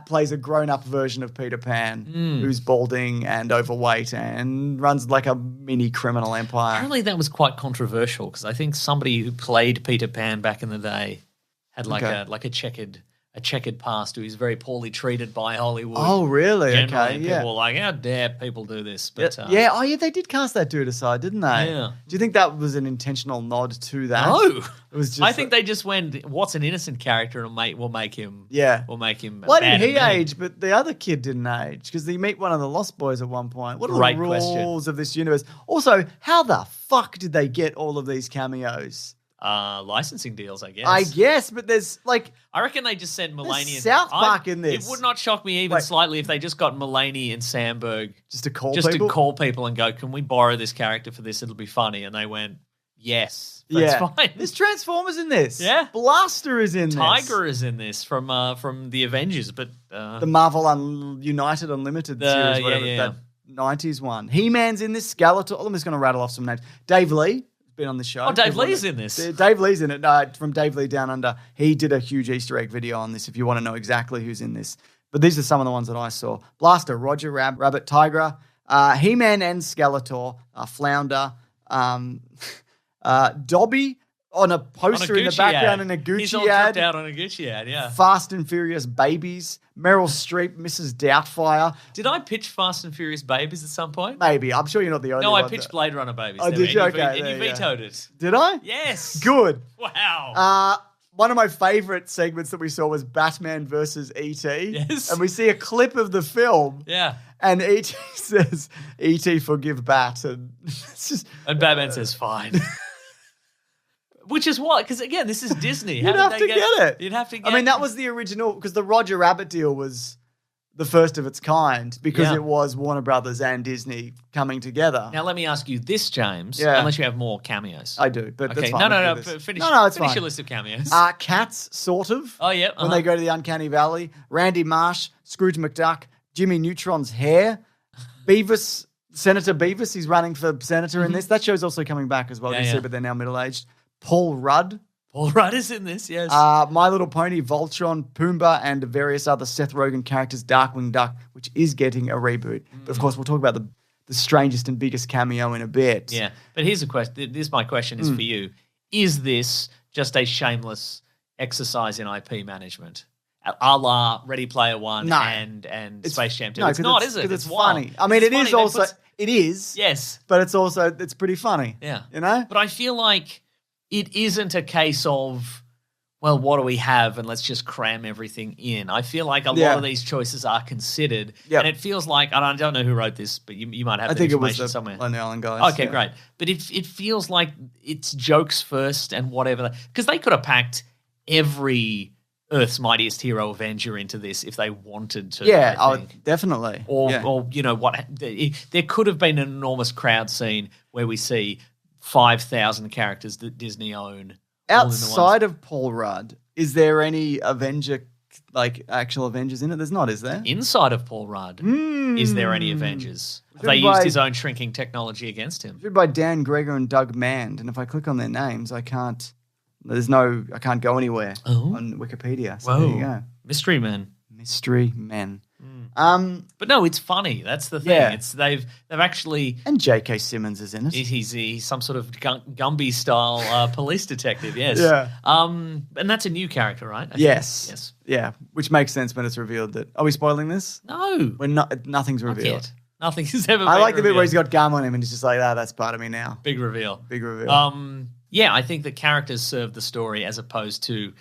Plays a grown-up version of Peter Pan who's balding and overweight and runs like a mini criminal empire. Apparently that was quite controversial because I think somebody who played Peter Pan back in the day had a checkered past, who was very poorly treated by Hollywood. Oh, really? Generally, Okay, and yeah. people were like, how dare people do this? But they did cast that dude aside, didn't they? Yeah. Do you think that was an intentional nod to that? No. It was just I think they just went, what's an innocent character and we'll make him Yeah. make him Why bad did he and mean. age, but the other kid didn't age? Because they meet one of the Lost Boys at one point. What are Great the question. rules of this universe? Also, how the fuck did they get all of these cameos? Licensing deals, I guess. I guess, but there's like... I reckon they just sent Mulaney and South Park in this. It would not shock me even Wait. slightly if they just got Mulaney and Sandberg Just to call just people? to call people and go, can we borrow this character for this? It'll be funny. And they went, yes, that's fine. There's Transformers in this. Yeah. Blaster is in this. Tiger is in this from the Avengers, but The Marvel United Unlimited series, whatever, yeah. that 90s one. He-Man's in this. Skeletor. I'm just going to rattle off some names. Dave Lee. Been on the show. Oh, Dave People Lee's know- in this. Dave Lee's in it. From Dave Lee Down Under. He did a huge Easter egg video on this if you want to know exactly who's in this. But these are some of the ones that I saw. Blaster, Roger Rabbit, Tigra, He-Man and Skeletor, Flounder, Dobby on a poster in the Gucci background ad. in a Gucci He's all ad. tripped out on a Gucci ad, yeah. Fast and Furious Babies, Meryl Streep, Mrs. Doubtfire. Did I pitch Fast and Furious Babies at some point? Maybe. I'm sure you're not the only No, one. I pitched Blade Runner Babies. Oh, there, did you? and Okay, and there you you go. vetoed it. Did I? Yes. Good. Wow. One of my favorite segments that we saw was Batman versus E.T. Yes. And we see a clip of the film. Yeah. And E.T. says, E.T. forgive Bat. And it's just... And Batman says, fine. Which is what? Because, again, this is Disney. You'd have to get it. You'd have to get I mean, that was the original, because the Roger Rabbit deal was the first of its kind, because Yeah. it was Warner Brothers and Disney coming together. Now, let me ask you this, James, Yeah. unless you have more cameos. I do, but Okay, that's fine. no. Let's do this. Finish, No, it's finish fine. your list of cameos. Cats, sort of. Oh, yeah, When they go to the Uncanny Valley. Randy Marsh, Scrooge McDuck, Jimmy Neutron's hair, Beavis, Senator Beavis, he's running for senator in this. That show's also coming back as well, Yeah, you see, yeah. but they're now middle-aged. Paul Rudd, Paul Rudd is in this, yes. My Little Pony, Voltron, Pumbaa, and various other Seth Rogen characters, Darkwing Duck, which is getting a reboot. But of course, we'll talk about the strangest and biggest cameo in a bit. Yeah, but here's a question. My question is for you. Is this just a shameless exercise in IP management? A la Ready Player One No. and Space Jam 2. No, it's not, is it? Because it's wild. funny. I mean, It's it is funny. They also... put- It is. Yes. But it's pretty funny. Yeah. You know? But I feel like it isn't a case of, well, what do we have and let's just cram everything in. I feel like a lot of these choices are considered. Yep. And it feels like, I don't know who wrote this, but you might have I the think it was information the somewhere. Lonely Island guys. Okay, yeah. great. But it feels like it's jokes first and whatever. Because they could have packed every Earth's Mightiest Hero Avenger into this if they wanted to. Yeah, I think. definitely. Or you know what? There could have been an enormous crowd scene where we see 5,000 characters that Disney own. Outside of Paul Rudd, is there any Avenger, like actual Avengers in it? There's not, is there? Inside of Paul Rudd, is there any Avengers? Have they used his own shrinking technology against him? Written by Dan Greger and Doug Mand, and if I click on their names, I can't go anywhere on Wikipedia. So there you go. Mystery Men. Mystery Men. But no, it's funny. That's the thing. Yeah. They've actually. And J.K. Simmons is in it. He's some sort of Gumby style police detective. Yes. Yeah. And that's a new character, right? I think? Yes. Yes. Yeah, which makes sense when it's revealed that. Are we spoiling this? No. Nothing's Not revealed. yet. Nothing has ever. I been like the bit revealed. where he's got gum on him and he's just like, that's part of me now. Big reveal. Big reveal. Yeah, I think the characters serve the story as opposed to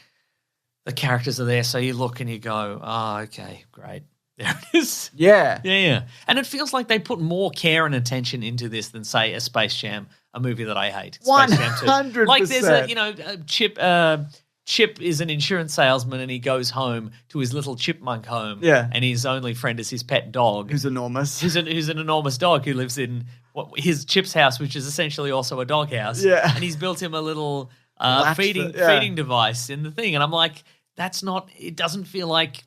the characters are there. So you look and you go, oh, okay, great. There it is. Yeah. Yeah. And it feels like they put more care and attention into this than, say, a Space Jam, a movie that I hate. Space Jam 2. 100%. Like there's Chip is an insurance salesman and he goes home to his little chipmunk home. Yeah. And his only friend is his pet dog. Who's enormous. Who's an enormous dog who lives in his Chip's house, which is essentially also a dog house. Yeah. And he's built him a little Latch feeding device in the thing. And I'm like, it doesn't feel like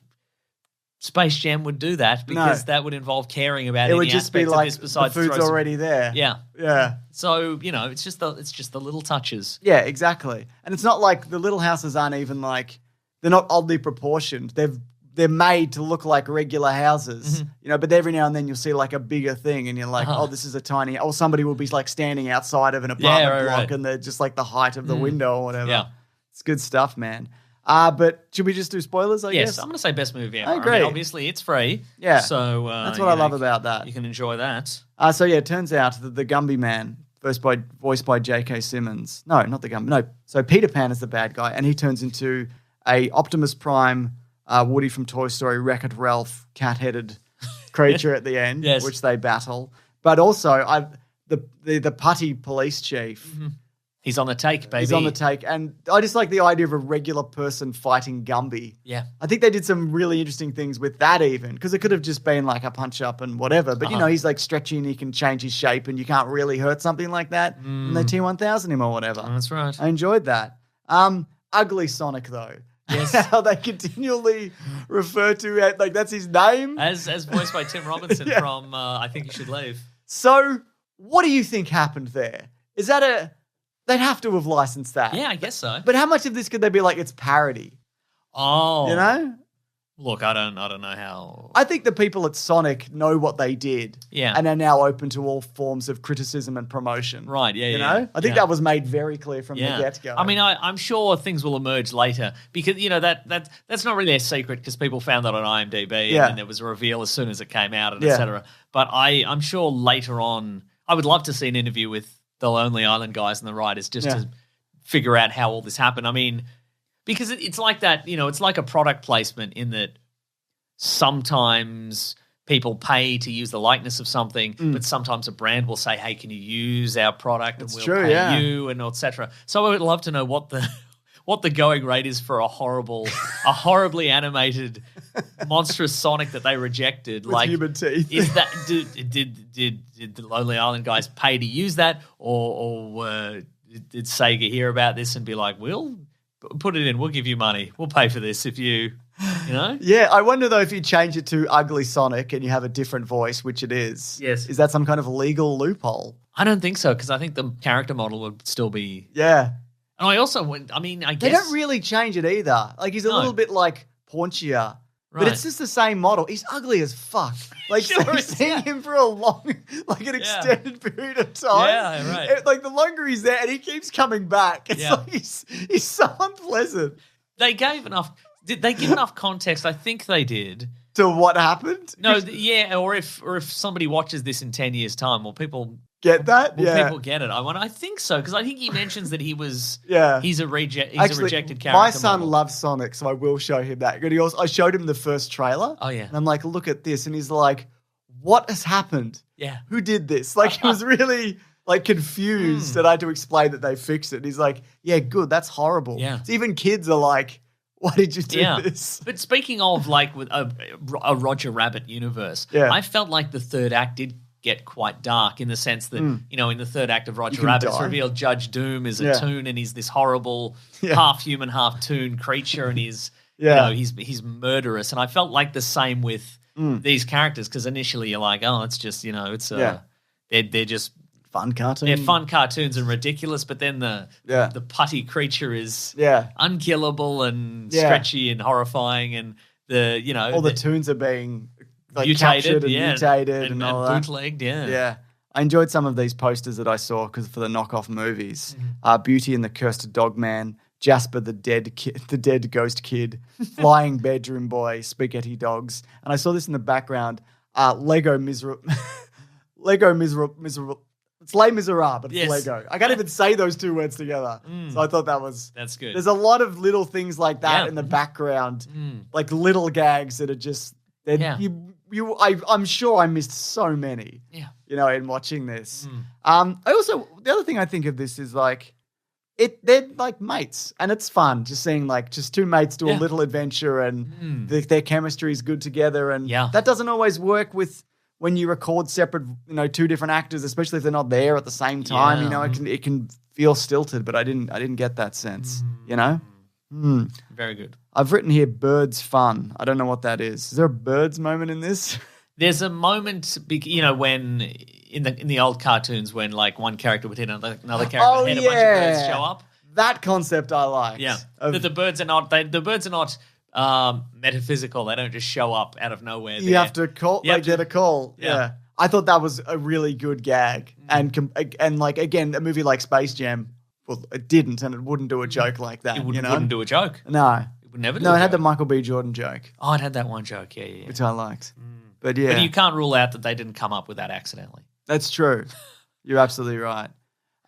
Space Jam would do that because that would involve caring about It any would just be aspects of like this besides the food's throw some- already there. Yeah. Yeah. So, it's just the little touches. Yeah, exactly. And it's not like the little houses aren't even like, they're not oddly proportioned. They're made to look like regular houses, but every now and then you'll see like a bigger thing and you're like, oh, this is a tiny, or somebody will be like standing outside of an apartment block right. and they're just like the height of the window or whatever. Yeah. It's good stuff, man. But should we just do spoilers, I guess? Yes, I'm going to say best movie ever. I agree. obviously, it's free. Yeah. So That's what I love about that. You can enjoy that. So yeah, it turns out that the Gumby Man, voiced by J.K. Simmons. No, not the Gumby. No. So Peter Pan is the bad guy, and he turns into a Optimus Prime, Woody from Toy Story, Wreck-It Ralph, cat-headed creature at the end, Yes. which they battle. But also, the putty police chief. He's on the take, baby. He's on the take, and I just like the idea of a regular person fighting Gumby. Yeah. I think they did some really interesting things with that even, because it could have just been like a punch-up and whatever, but he's like stretchy and he can change his shape and you can't really hurt something like that, and they T-1000 him or whatever. That's right. I enjoyed that. Ugly Sonic, though. Yes. How they continually refer to it, like that's his name. As voiced by Tim Robinson from I Think You Should Leave. So, what do you think happened there? Is that they'd have to have licensed that. Yeah, I guess so. But how much of this could they be like, it's parody? Oh. You know? Look, I don't know how. I think the people at Sonic know what they did. Yeah. And are now open to all forms of criticism and promotion. Right, yeah, You yeah. know? I think that was made very clear from the get-go. I mean, I'm sure things will emerge later because, that's not really a secret because people found that on IMDb and then there was a reveal as soon as it came out and et cetera. But I'm sure later on, I would love to see an interview with the Lonely Island guys and the writers just to figure out how all this happened. I mean, because it's like that, it's like a product placement in that sometimes people pay to use the likeness of something, but sometimes a brand will say, hey, can you use our product and we'll pay you and et cetera. So I would love to know what the going rate is for a horribly animated monstrous Sonic that they rejected. With human teeth. Is that did the Lonely Island guys pay to use that or did Sega hear about this and be like, we'll put it in, we'll give you money, we'll pay for this if you know? Yeah, I wonder though if you change it to Ugly Sonic and you have a different voice, which it is. Yes. Is that some kind of legal loophole? I don't think so because I think the character model would still be. Yeah. And I also, I guess They don't really change it either. Like he's a little bit like paunchier. But Right. it's just the same model. He's ugly as fuck. Like Sure you've is, seen him for a long, like an extended period of time. Yeah, right. Like the longer he's there, and he keeps coming back. It's like he's so unpleasant. They gave enough. Did they give enough context? I think they did. To what happened? No, or if somebody watches this in 10 years' time, will people Get that? people get it? I think so because I think he mentions that he was. Yeah. He's a rejected character. My son model. loves Sonic, so I will show him that. And I showed him the first trailer. Oh, yeah. And I'm like, look at this, and he's like, what has happened? Yeah. Who did this? Like he was really like confused, and I had to explain that they fixed it. And he's like, yeah, good. That's horrible. Yeah. So even kids are like, why did you do this? But speaking of like with a Roger Rabbit universe, I felt like the third act did get quite dark in the sense that, in the third act of Roger Rabbit, it's revealed Judge Doom is a toon and he's this horrible half human, half toon creature and he's, he's murderous. And I felt like the same with these characters because initially you're like, oh, it's just, they're just fun cartoon. They're fun cartoons and ridiculous, but then the putty creature is unkillable and stretchy and horrifying and all the toons are being captured and mutated and all that. Bootlegged, yeah. Yeah. I enjoyed some of these posters that I saw because for the knockoff movies. Beauty and the Cursed Dog Man, Jasper the dead ghost kid, Flying Bedroom Boy, Spaghetti Dogs. And I saw this in the background, Lego Miserable. It's Les Miserables, but it's Lego. I can't even say those two words together. So I thought that's good. There's a lot of little things like that in the background, like little gags that are just, I'm sure I missed so many, in watching this. I also, the other thing I think of this is like, they're like mates, and it's fun just seeing like just two mates do a little adventure, and their chemistry is good together, and that doesn't always work with when you record separate, two different actors, especially if they're not there at the same time. It can feel stilted, but I didn't get that sense. Very good. I've written here birds fun. I don't know what that is. Is there a birds moment in this? There's a moment, when in the old cartoons when like one character would hit another character and a bunch of birds show up. That concept I like. Yeah, that the birds are not metaphysical. They don't just show up out of nowhere. You have to call. Get a call. Yeah. I thought that was a really good gag, and like again, a movie like Space Jam. Well, it didn't, and it wouldn't do a joke like that. It wouldn't do a joke. No. It would never do No, a it joke. had the Michael B. Jordan joke. Oh, it had that one joke, yeah. Which I liked. But yeah. But you can't rule out that they didn't come up with that accidentally. That's true. You're absolutely right.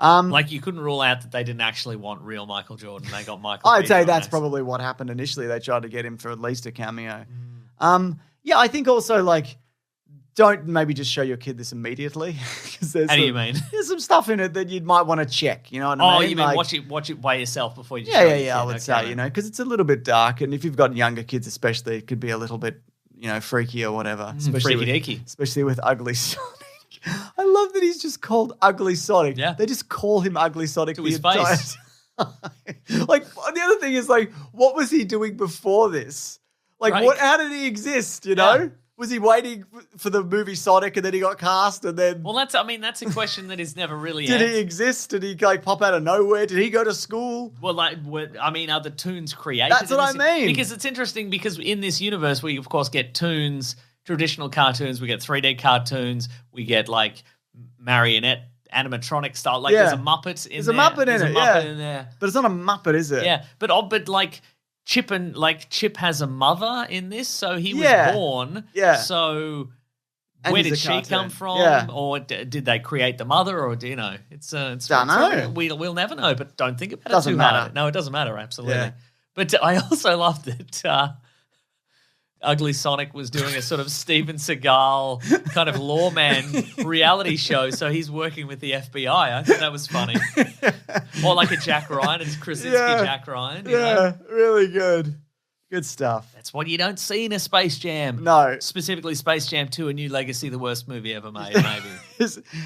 Like you couldn't rule out that they didn't actually want real Michael Jordan. They got Michael I'd B. say Jordan that's probably what happened initially. They tried to get him for at least a cameo. I think also like don't maybe just show your kid this immediately. How do you mean? There's some stuff in it that you might want to check. You know what I mean? Oh, you mean like, watch it by yourself before you show your kid. I would say, because it's a little bit dark. And if you've got younger kids especially, it could be a little bit, freaky or whatever. Especially with Ugly Sonic. I love that he's just called Ugly Sonic. Yeah. They just call him Ugly Sonic to the his entire face. time. Like, the other thing is, like, what was he doing before this? Like, Right. how did he exist, Yeah. Was he waiting for the movie Sonic and then he got cast and then... Well, that's a question that is never really Did answered. he exist? Did he like pop out of nowhere? Did he go to school? Well, are the toons created? That's what I mean. Because it's interesting because in this universe we, of course, get toons, traditional cartoons, we get 3D cartoons, we get, like, marionette animatronic style. Like, there's a Muppet in there. There's a Muppet There's in a it, Muppet in there. But it's not a Muppet, is it? Yeah, but like... Chip has a mother in this, so he was born. Yeah. So And where he's did a she cartoon. come from? Yeah. Or did they create the mother? Or it's Don't know. We'll never know. But don't think about Doesn't it too matter. hard. No, it doesn't matter. Absolutely. Yeah. But I also love that Ugly Sonic was doing a sort of Steven Seagal kind of lawman reality show. So he's working with the FBI. I thought that was funny. Or like a Jack Ryan. It's Krasinski Jack Ryan. You know? Really good. Good stuff. That's what you don't see in a Space Jam. No. Specifically Space Jam 2, A New Legacy, the worst movie ever made, maybe.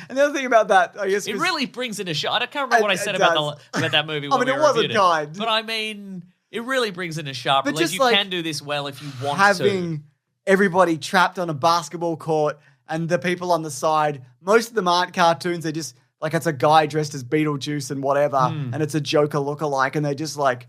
And the other thing about that, I guess... It really brings in a show. I can't remember what I said about that movie when it we wasn't reviewed kind. But I mean, it really brings in a sharp But relief. just You like can do this well if you want to. having everybody trapped on a basketball court and the people on the side, most of them aren't cartoons. They're just like it's a guy dressed as Beetlejuice and whatever, and it's a Joker lookalike, and they're just like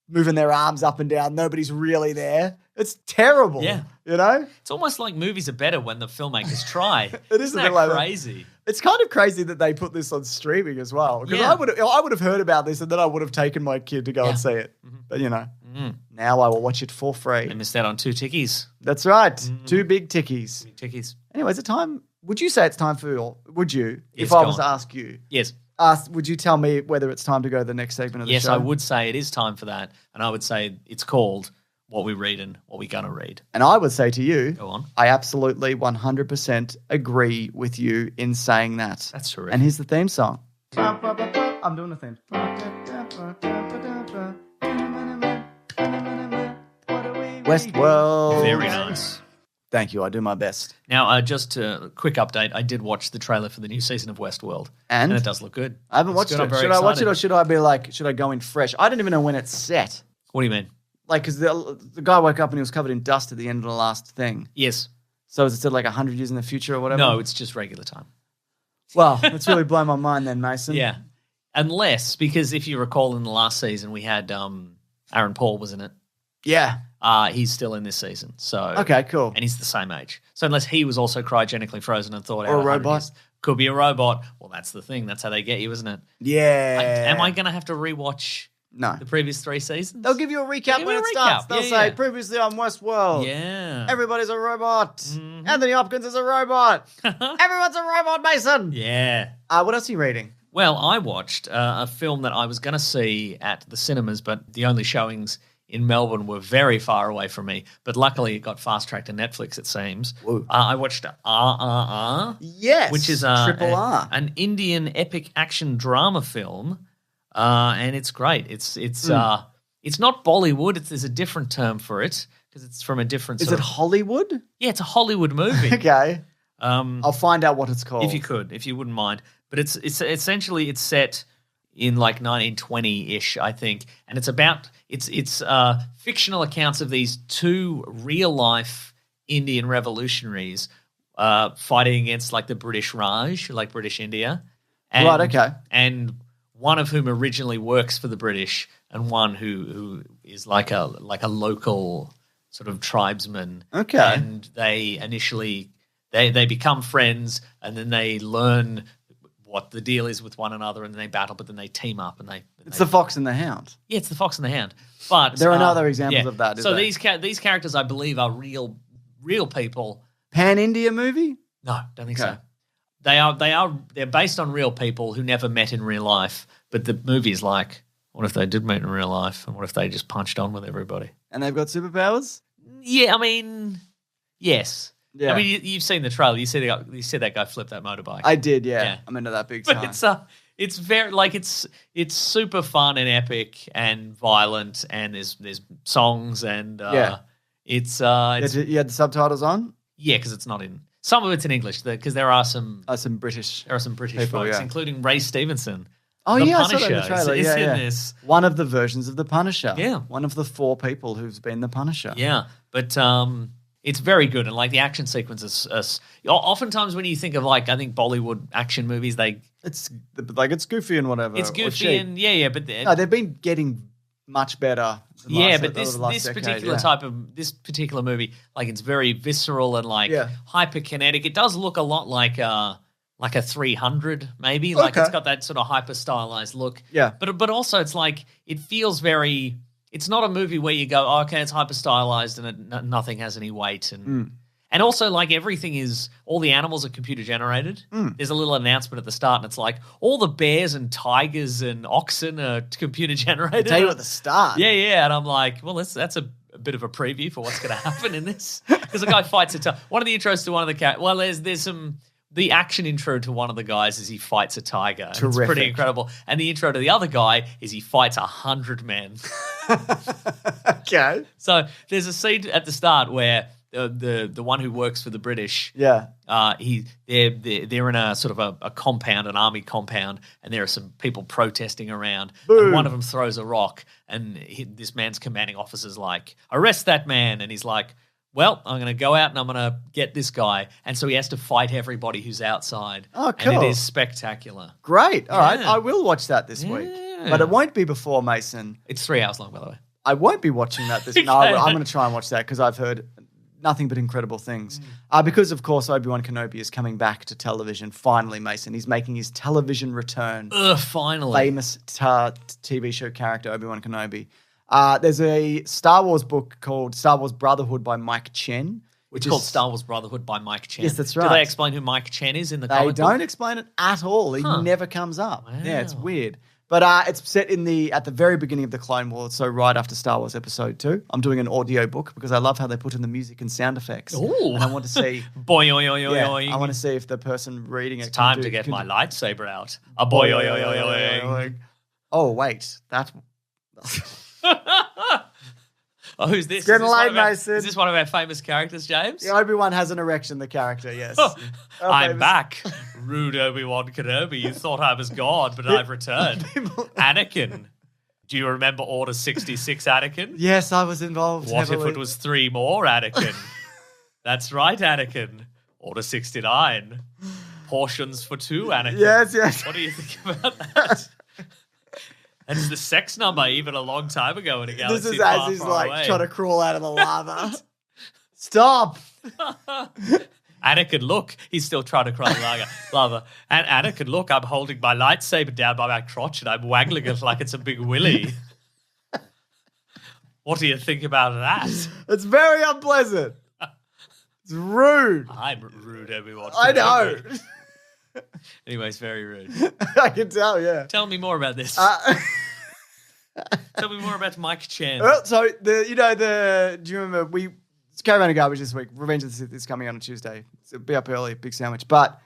moving their arms up and down. Nobody's really there. It's terrible. Yeah. It's almost like movies are better when the filmmakers try. It is Isn't a bit that like that. crazy? It's kind of crazy that they put this on streaming as well. Because Yeah. I would have heard about this and then I would have taken my kid to go and see it. But now I will watch it for free. I missed out on 2 tickies. That's right. 2 big tickies. Big tickies. Anyway, is it time? Would you say it's time for? Would you? Yes, if I go was on. to ask you, Yes. would you tell me whether it's time to go to the next segment of the Yes, show? I would say it is time for that. And I would say it's called What We Read and What We Gonna Read. And I would say to you, Go on. I absolutely 100% agree with you in saying that. That's terrific. And here's the theme song. I'm doing the theme. Westworld. Very nice. Thank you. I do my best. Now, just a quick update. I did watch the trailer for the new season of Westworld. And? it does look good. I haven't It's watched good. it. I'm very Should I watch it excited. or should I be like, should I go in fresh? I don't even know when it's set. What do you mean? Like, because the guy woke up and he was covered in dust at the end of the last thing. Yes. So is it still like 100 years in the future or whatever? No, it's just regular time. Well, that's really blown my mind then, Mason. Yeah. Unless, because if you recall in the last season, we had Aaron Paul was in it. Yeah. He's still in this season. So Okay, cool. And he's the same age. So unless he was also cryogenically frozen and thawed out, Or a 100 robot. years, could be a robot. Well, that's the thing. That's how they get you, isn't it? Yeah. Am I going to have to rewatch No. the previous 3 seasons? They'll give you a recap give when you it a starts. recap. They'll Yeah, say, yeah. previously on Westworld. Yeah. Everybody's a robot. Anthony Hopkins is a robot. Everyone's a robot, Mason. Yeah. What else are you reading? Well, I watched a film that I was going to see at the cinemas, but the only showings in Melbourne were very far away from me. But luckily, it got fast-tracked to Netflix, it seems. I watched RRR. Yes. Which is Triple R. an Indian epic action drama film, and it's great. It's not Bollywood. There's a different term for it because it's from a different. Is it Hollywood? Yeah, it's a Hollywood movie. Okay. I'll find out what it's called. if you wouldn't mind. But it's essentially it's set in like 1920-ish, I think, and it's about it's fictional accounts of these 2 real-life Indian revolutionaries fighting against like the British Raj, like British India. And, Right, okay. And one of whom originally works for the British, and one who is like a local sort of tribesman. Okay. And they initially they become friends, and then they learn what the deal is with one another, and then they battle, but then they team up and they. It's the Fox and the Hound. Yeah, it's the Fox and the Hound. But There are other examples of that, is So there? these characters, I believe, are real people. Pan-India movie? No, don't think Okay. so. They're based on real people who never met in real life. But the movie is like, what if they did meet in real life, and what if they just punched on with everybody? And they've got superpowers? Yeah, I mean, yes. Yeah. I mean, you've seen the trailer. You said that guy flipped that motorbike. I did, yeah. Yeah. I'm into that big But time. it's very like it's super fun and epic and violent, and there's songs and Yeah. it's you had the subtitles on? because it's not in some of it's in English because there are some British. British people, folks, yeah. including Ray Stevenson. Oh, The yeah, I saw that in Punisher the trailer. is yeah, in yeah. this. One of the versions of the Punisher. Yeah. One of the 4 people who's been the Punisher. Yeah, but it's very good, and like the action sequences. Oftentimes, when you think of like I think Bollywood action movies, It's goofy and whatever. it's or goofy cheap. and yeah, but No, they've been getting much better. but over the last this decade, particular yeah. type of this particular movie, like it's very visceral and like Yeah. hyperkinetic. It does look a lot like a 300 maybe. Like Okay. it's got that sort of hyper stylized look. Yeah. But also it's like it feels very. It's not a movie where you go, oh, okay, it's hyper stylized and nothing has any weight and also like everything is all the animals are computer generated. There's a little announcement at the start and it's like all the bears and tigers and oxen are computer generated. Tell you at the start. Yeah, and I'm like, well, that's a bit of a preview for what's going to happen in this because the guy fights a tiger. One of the intros to one of the cat. Well, there's some. The action intro to one of the guys is he fights a tiger. And it's pretty incredible. And the intro to the other guy is he fights 100 men. Okay. So there's a scene at the start where the one who works for the British, Yeah. they're in a sort of a compound, an army compound, and there are some people protesting around. Boom. And one of them throws a rock, and this man's commanding officer's like, "Arrest that man!" And he's like, "Well, I'm going to go out and I'm going to get this guy." And so he has to fight everybody who's outside. Oh, And cool. it is spectacular. Great. All right. Yeah. I will watch that this week. But it won't be before Mason. It's 3 hours long, by the way. I won't be watching that this. No, I'm going to try and watch that because I've heard nothing but incredible things. Because, of course, Obi-Wan Kenobi is coming back to television. Finally, Mason. He's making his television return. Finally. Famous TV show character, Obi-Wan Kenobi. There's a Star Wars book called Star Wars Brotherhood by Mike Chen. Which is called Star Wars Brotherhood by Mike Chen. Yes, that's Do right. they explain who Mike Chen is in the They comic don't book? explain it at all. He never comes up. Yeah, it's Wow. weird. But it's set at the very beginning of the Clone Wars, so right after Star Wars Episode 2. I'm doing an audio book because I love how they put in the music and sound effects. Ooh. And I want to see. Boy, oi, oi, oi, Yeah, oi. I want to see if the person reading it. Time to get my lightsaber out. A boy, oi, oi, oi, oi. Oh wait, that. Oh, who's this? getting Is this one late, of our- Mason. Is this one of our famous characters, James? Yeah, Obi-Wan has an erection. The character, yes. Our I'm famous- back. Rude Obi-Wan Kenobi. You thought I was God, but I've returned. Anakin. Do you remember Order 66, Anakin? Yes, I was involved. What heavily. if it was 3 more, Anakin? That's right, Anakin. Order 69. Portions for 2, Anakin. Yes, yes. What do you think about that? And it's the sex number even a long time ago in a galaxy This is far, as he's far like away. trying to crawl out of the lava. Stop. Anakin, look, he's still trying to crawl lava. And Anakin, look, I'm holding my lightsaber down by my crotch and I'm waggling it like it's a big willy. What do you think about that? It's very unpleasant. It's rude. I'm rude, everyone. I know. Anyways, very rude. I can tell, yeah. Tell me more about this. Tell me more about Mike Chan. So, do you remember, it's Caravan of Garbage this week. Revenge of the Sith is coming on Tuesday. It'll be up early, big sandwich. But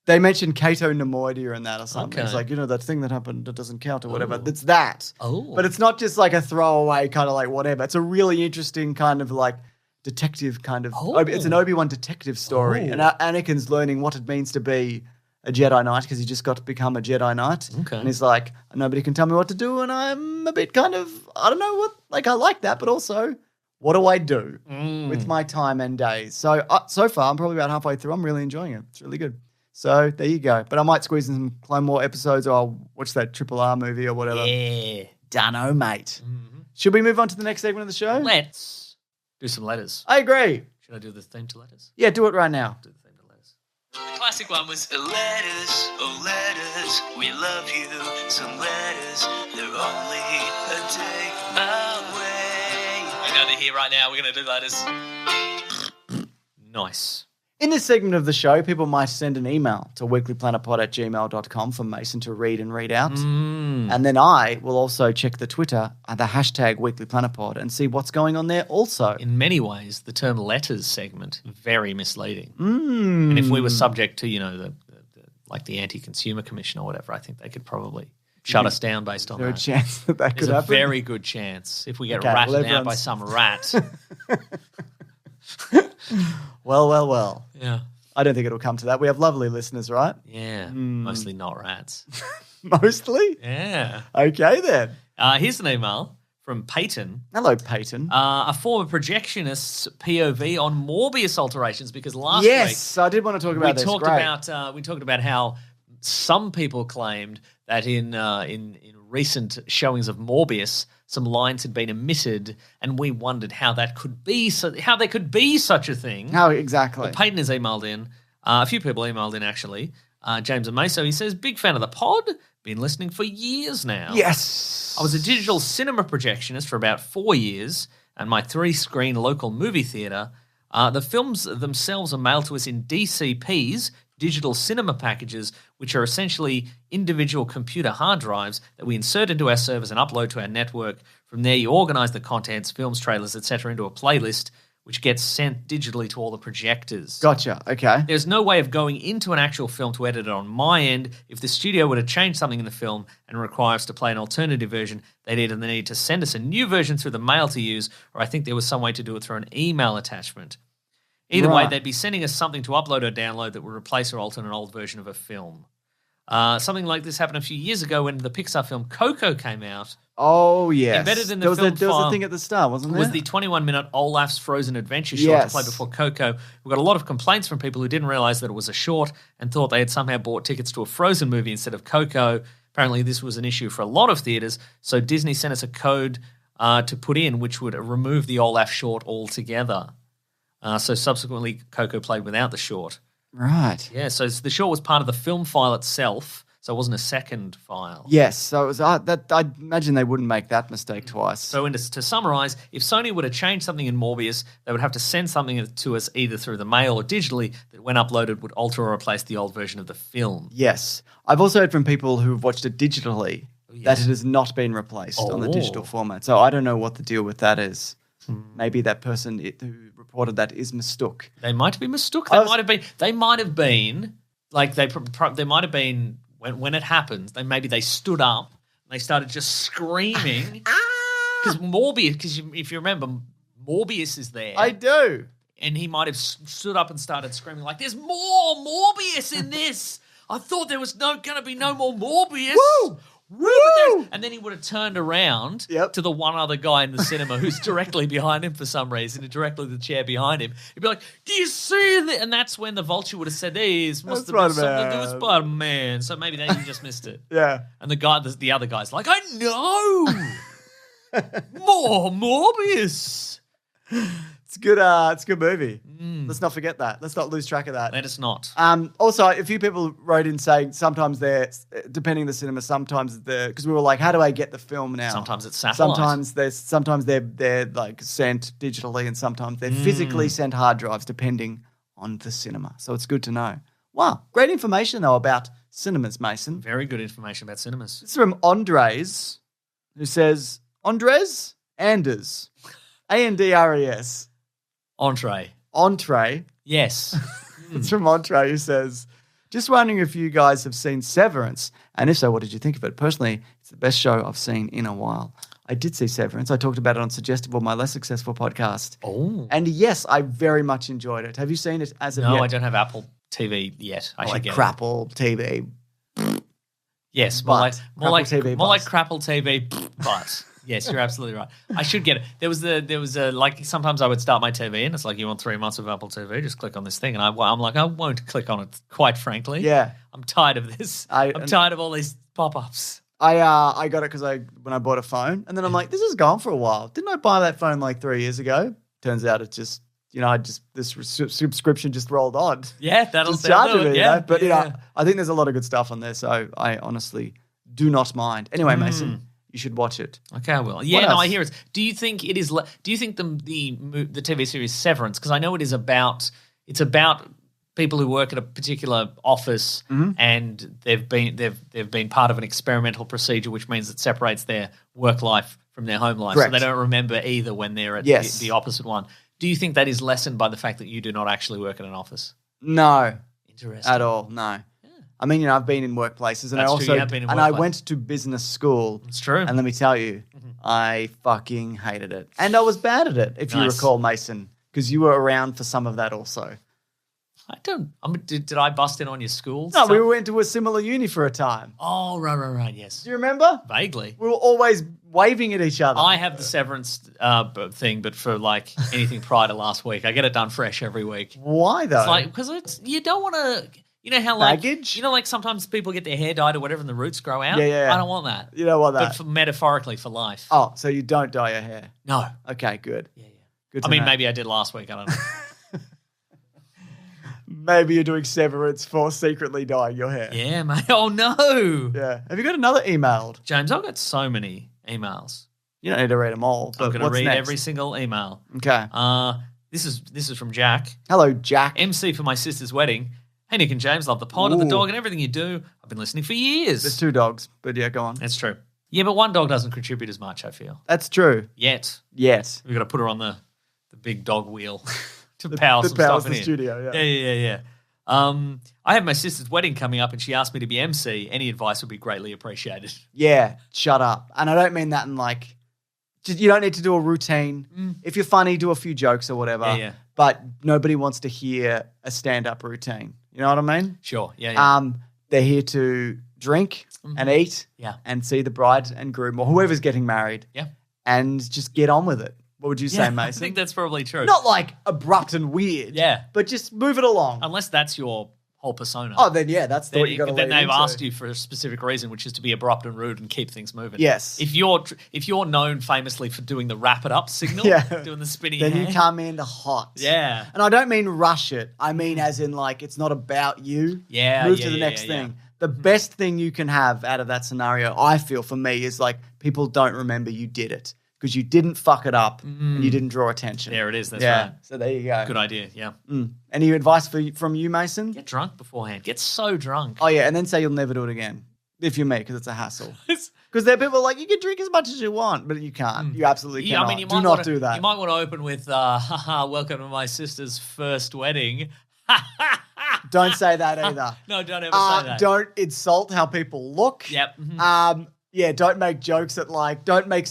they mentioned Kato Nemoidia in that or something. Okay. It's like, that thing that happened that doesn't count or whatever. It's that. Oh. But it's not just like a throwaway kind of like whatever. It's a really interesting kind of like detective kind of. Oh. It's an Obi-Wan detective story. Oh. And Anakin's learning what it means to be a Jedi Knight because he just got to become a Jedi Knight. Okay. And he's like, nobody can tell me what to do. And I'm a bit kind of, I don't know what, like I like that, but also what do I do with my time and days? So far, I'm probably about halfway through. I'm really enjoying it. It's really good. So there you go. But I might squeeze in some Clone War episodes or I'll watch that Triple R movie or whatever. Yeah. Dunno, mate. Should we move on to the next segment of the show? Let's do some letters. I agree. Should I do the theme to letters? Yeah, do it right now. Do the theme to letters. The classic one was Letters, oh letters, we love you. Some letters, they're only a day away. we're going to hear right now. We're going to do letters. Nice. In this segment of the show, people might send an email to weeklyplanetpod@gmail.com for Mason to read and read out. And then I will also check the Twitter at the hashtag weeklyplanetpod and see what's going on there also. In many ways, the term letters segment, very misleading. And if we were subject to, the Anti-Consumer Commission or whatever, I think they could probably shut us down based on Is there a that. chance that There's could a happen? very good chance if we get Okay, well, ratted out by everyone's- some rat. Well. Yeah. I don't think it'll come to that. We have lovely listeners, right? Yeah. Mostly not rats. Mostly? Yeah. Okay, then. Here's an email from Peyton. Hello, Peyton. A former projectionist's POV on Morbius alterations, because last week yes, I did want to talk about this. Great. we talked about how some people claimed that in recent showings of Morbius, some lines had been omitted, and we wondered how that could be, how there could be such a thing. How exactly? Peyton has emailed in. A few people emailed in actually. James and Meso, he says, big fan of the pod. Been listening for years now. Yes. I was a digital cinema projectionist for about 4 years at my 3-screen local movie theatre. The films themselves are mailed to us in DCPs, digital cinema packages, which are essentially individual computer hard drives that we insert into our servers and upload to our network. From there, you organise the contents, films, trailers, etc. into a playlist, which gets sent digitally to all the projectors. Gotcha. Okay. There's no way of going into an actual film to edit it on my end. If the studio were to change something in the film and require us to play an alternative version, they'd either need to send us a new version through the mail to use, or I think there was some way to do it through an email attachment. Either way, Right. they'd be sending us something to upload or download that would replace or alter an old version of a film. Something like this happened a few years ago when the Pixar film Coco came out. Oh, yes. Embedded in the there was film there was file a thing at the start, wasn't there? Was the 21-minute Olaf's Frozen Adventure short Yes. to play before Coco. We got a lot of complaints from people who didn't realize that it was a short and thought they had somehow bought tickets to a Frozen movie instead of Coco. Apparently, this was an issue for a lot of theaters, so Disney sent us a code to put in which would remove the Olaf short altogether. So subsequently, Coco played without the short. Right. Yeah, so the short was part of the film file itself, so it wasn't a second file. Yes. So it was that. I imagine they wouldn't make that mistake twice. So to summarize, if Sony were to change something in Morbius, they would have to send something to us either through the mail or digitally that when uploaded would alter or replace the old version of the film. Yes. I've also heard from people who've watched it digitally that it has not been replaced on the digital format. So I don't know what the deal with that is. Maybe that person who reported that is mistook. They might be mistook. They might have been like they might have been when it happened. They stood up and they started just screaming because Morbius. Because if you remember, Morbius is there. I do. And he might have stood up and started screaming like, "There's more Morbius in this! I thought there was going to be no more Morbius. Woo! And then he would have turned around Yep. to the one other guy in the cinema who's directly behind him for some reason, directly the chair behind him. He'd be like, "Do you see that?" And that's when the Vulture would have said, "These must have been something to do with Spider-Man." So maybe they just missed it. Yeah. And the other guy's like, "I know more Morbius." It's good. It's a good movie. Let's not forget that. Let's not lose track of that. Let us not. Also, a few people wrote in saying sometimes they're, depending on the cinema, sometimes because we were like, how do I get the film now? Sometimes it's satellite. Sometimes they're like sent digitally, and sometimes they're physically sent hard drives, depending on the cinema. So it's good to know. Wow, great information though about cinemas, Mason. Very good information about cinemas. This is from Andres, who says Anders, Andres. Entree. Yes. It's from Entree, who says, just wondering if you guys have seen Severance, and if so, what did you think of it? Personally, it's the best show I've seen in a while. I did see Severance. I talked about it on Suggestible, my less successful podcast. Oh. And yes, I very much enjoyed it. Have you seen it as of yet? No, I don't have Apple TV yet. I should get it. Crapple TV. Yes, more like Crapple TV, but yes, you're absolutely right. I should get it. There was like sometimes I would start my TV and it's like, you want 3 months of Apple TV? Just click on this thing, and I'm like, I won't click on it. Quite frankly, Yeah. I'm tired of this. I'm tired of all these pop-ups. I got it because when I bought a phone, and then I'm like, this is gone for a while. Didn't I buy that phone like 3 years ago? Turns out it's just, this subscription just rolled on. Yeah, that'll Just charging do it. me, Yeah, But yeah. I think there's a lot of good stuff on there, so I honestly do not mind. Anyway, Mason, you should watch it. Okay, I will. Yeah, no, I hear it. Do you think it is? Do you think the TV series Severance? Because I know it's about people who work at a particular office, and they've been part of an experimental procedure, which means it separates their work life from their home life, Correct. so they don't remember either when they're at the opposite one. Do you think that is lessened by the fact that you do not actually work at an office? No. Interesting. At all, no. Yeah. I mean, I've been in workplaces, and That's I true, also you have been in I workplace. went to business school. It's true. And let me tell you, I fucking hated it. And I was bad at it, if you Nice. recall, Mason, because you were around for some of that also. I don't. Did I bust in on your school? No, we went to a similar uni for a time. Oh, right. Yes. Do you remember? Vaguely. We were always waving at each other. I have the Severance thing, but for like anything prior to last week, I get it done fresh every week. Why though? It's like because you don't want to. You know how like Baggage? like sometimes people get their hair dyed or whatever, and the roots grow out. Yeah. I don't want that. You don't want that. But metaphorically for life. Oh, so you don't dye your hair? No. Okay, good. Yeah. Good to I mean, know. maybe I did last week. I don't know. Maybe you're doing Severance for secretly dyeing your hair. Yeah, mate. Oh no. Yeah. Have you got another emailed? James, I've got so many emails. You don't need to read them all. But I'm going to what's read next? every single email. Okay. This is from Jack. Hello, Jack. MC for my sister's wedding. Hey, Nick and James, love the pod and the Ooh. dog and everything you do. I've been listening for years. There's 2 dogs, but yeah, go on. That's true. Yeah, but one dog doesn't contribute as much, I feel. That's true. Yet. Yes. We've got to put her on the big dog wheel to power some powers stuff in the here. studio, yeah. Yeah. I have my sister's wedding coming up and she asked me to be MC. Any advice would be greatly appreciated. Yeah, shut up. And I don't mean that in like, you don't need to do a routine. If you're funny, do a few jokes or whatever. Yeah. But nobody wants to hear a stand-up routine. You know what I mean? Sure, yeah. They're here to drink and eat and see the bride and groom or whoever's getting married. Yeah. And just get on with it. What would you say, Mason? I think that's probably true. Not like abrupt and weird. Yeah. But just move it along. Unless that's your whole persona. Oh, then yeah, that's what you got to Then lean they've into. asked you for a specific reason, which is to be abrupt and rude and keep things moving. Yes. If you're known famously for doing the wrap it up signal, doing the spinny Then hand, you come in hot. Yeah. And I don't mean rush it. I mean as in like it's not about you. Yeah, Move yeah, to the yeah, next yeah, thing. yeah. The best thing you can have out of that scenario, I feel for me, is like people don't remember you did it because you didn't fuck it up and you didn't draw attention. There it is. That's yeah. right. So there you go. Good idea. Yeah. Any advice from you, Mason? Get drunk beforehand. Get so drunk. Oh yeah, and then say you'll never do it again if you're me because it's a hassle. Because there are people like you can drink as much as you want, but you can't. You absolutely cannot. I mean, you do might not wanna, do that. You might want to open with, haha, welcome to my sister's first wedding. Don't say that either. No, don't ever say that. Don't insult how people look. Yep. Mhm. Yeah, don't make jokes don't make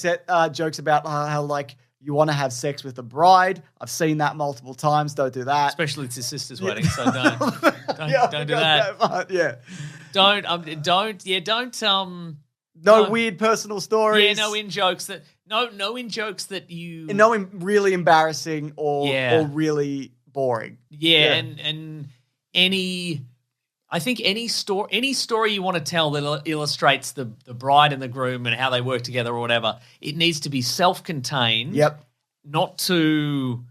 jokes about how like you want to have sex with the bride. I've seen that multiple times. Don't do that. Especially it's his sister's wedding, so don't do that. Yeah. Don't No weird personal stories. Yeah, no in jokes that you. And no really embarrassing or really boring. Yeah, and I think any story you want to tell that illustrates the bride and the groom and how they work together or whatever, it needs to be self-contained. Yep. Not to,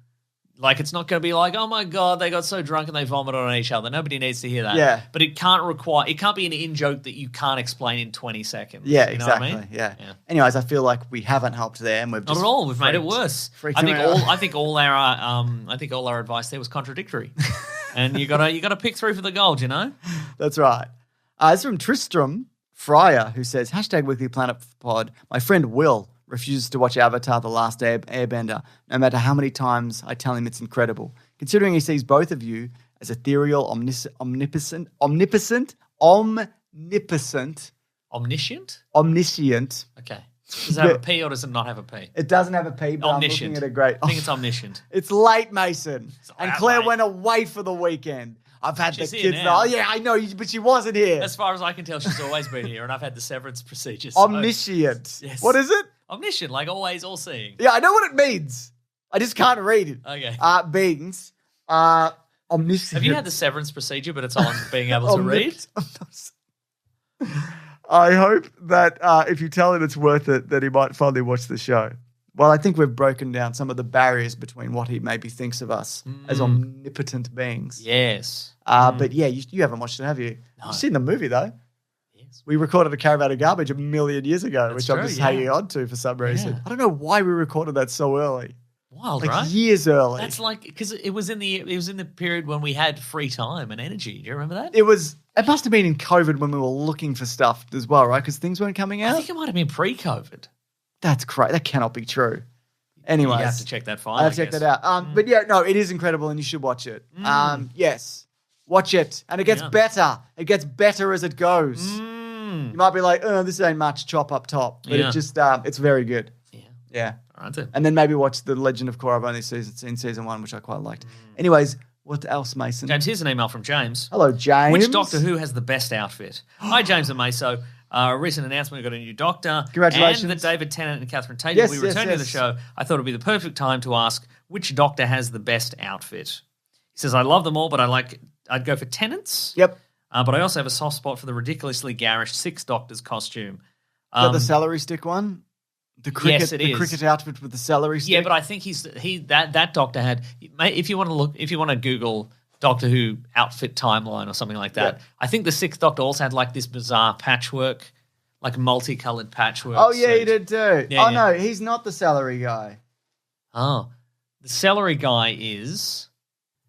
like, it's not going to be like, oh my God, they got so drunk and they vomited on each other. Nobody needs to hear that. Yeah. But it can't be an in-joke that you can't explain in 20 seconds. Yeah, you know exactly. What I mean? Yeah. Anyways, I feel like we haven't helped there, and we've Not at all. We've made it worse. I think all our advice there was contradictory. And you gotta pick through for the gold, you know? That's right. It's from Tristram Fryer, who says, #Weekly Planet Pod. My friend Will refuses to watch Avatar The Last Airbender, no matter how many times I tell him it's incredible. Considering he sees both of you as ethereal, omniscient. Omniscient. Okay. Does it have a P or does it not have a P? It doesn't have a P, but omniscient. I'm looking at a great... I think it's omniscient. It's late, Mason. And Claire late. went away for the weekend. I've had She's the here kids... now. Oh, yeah, I know, but she wasn't here. As far as I can tell, she's always been here, and I've had the severance procedures. Omniscient. Yes. What is it? Omniscient, like always all-seeing. Yeah, I know what it means. I just can't read it. Okay. Beings. Omniscient. Have you had the severance procedure, but it's on being able to read? I hope that if you tell him it's worth it, that he might finally watch the show. Well, I think we've broken down some of the barriers between what he maybe thinks of us as omnipotent beings. Yes. But yeah, you haven't watched it, have you? No. You've seen the movie, though. Yes. We recorded a Caravan of Garbage a million years ago, That's which true, I'm just hanging on to for some reason. Yeah. I don't know why we recorded that so early. Wild, Like right? years early. That's like because it was in the period when we had free time and energy. Do you remember that? It must have been in COVID when we were looking for stuff as well, right? Because things weren't coming out. I think it might have been pre-COVID. That's crazy. That cannot be true. Anyways, You have to check that file. I have to check that out. But yeah, no, it is incredible and you should watch it. Yes, watch it. And it gets better. It gets better as it goes. You might be like, oh, this ain't much chop up top. But it just, it's very good. Yeah. All right, then. And then maybe watch The Legend of Korra. I've only seen season 1, which I quite liked. Anyways, what else, Mason? James, here's an email from James. Hello, James. Which Doctor Who has the best outfit? Hi, James and Meso. Recent announcement, we got a new Doctor. Congratulations. And that David Tennant and Catherine Tate Yes, will be returning to the yes. show. I thought it would be the perfect time to ask which Doctor has the best outfit. He says, I love them all, but I'd go for Tennant's. Yep. But I also have a soft spot for the ridiculously garish Sixth Doctor's costume. Is that the celery stick one? The cricket, yes, it is. cricket outfit with the celery stick? Yeah, but I think that Doctor had. If you want to Google Doctor Who outfit timeline or something like that, I think the Sixth Doctor also had like this bizarre patchwork, like multicolored patchwork. Oh yeah, suit. he did too. Yeah, no, he's not the celery guy. Oh, the celery guy is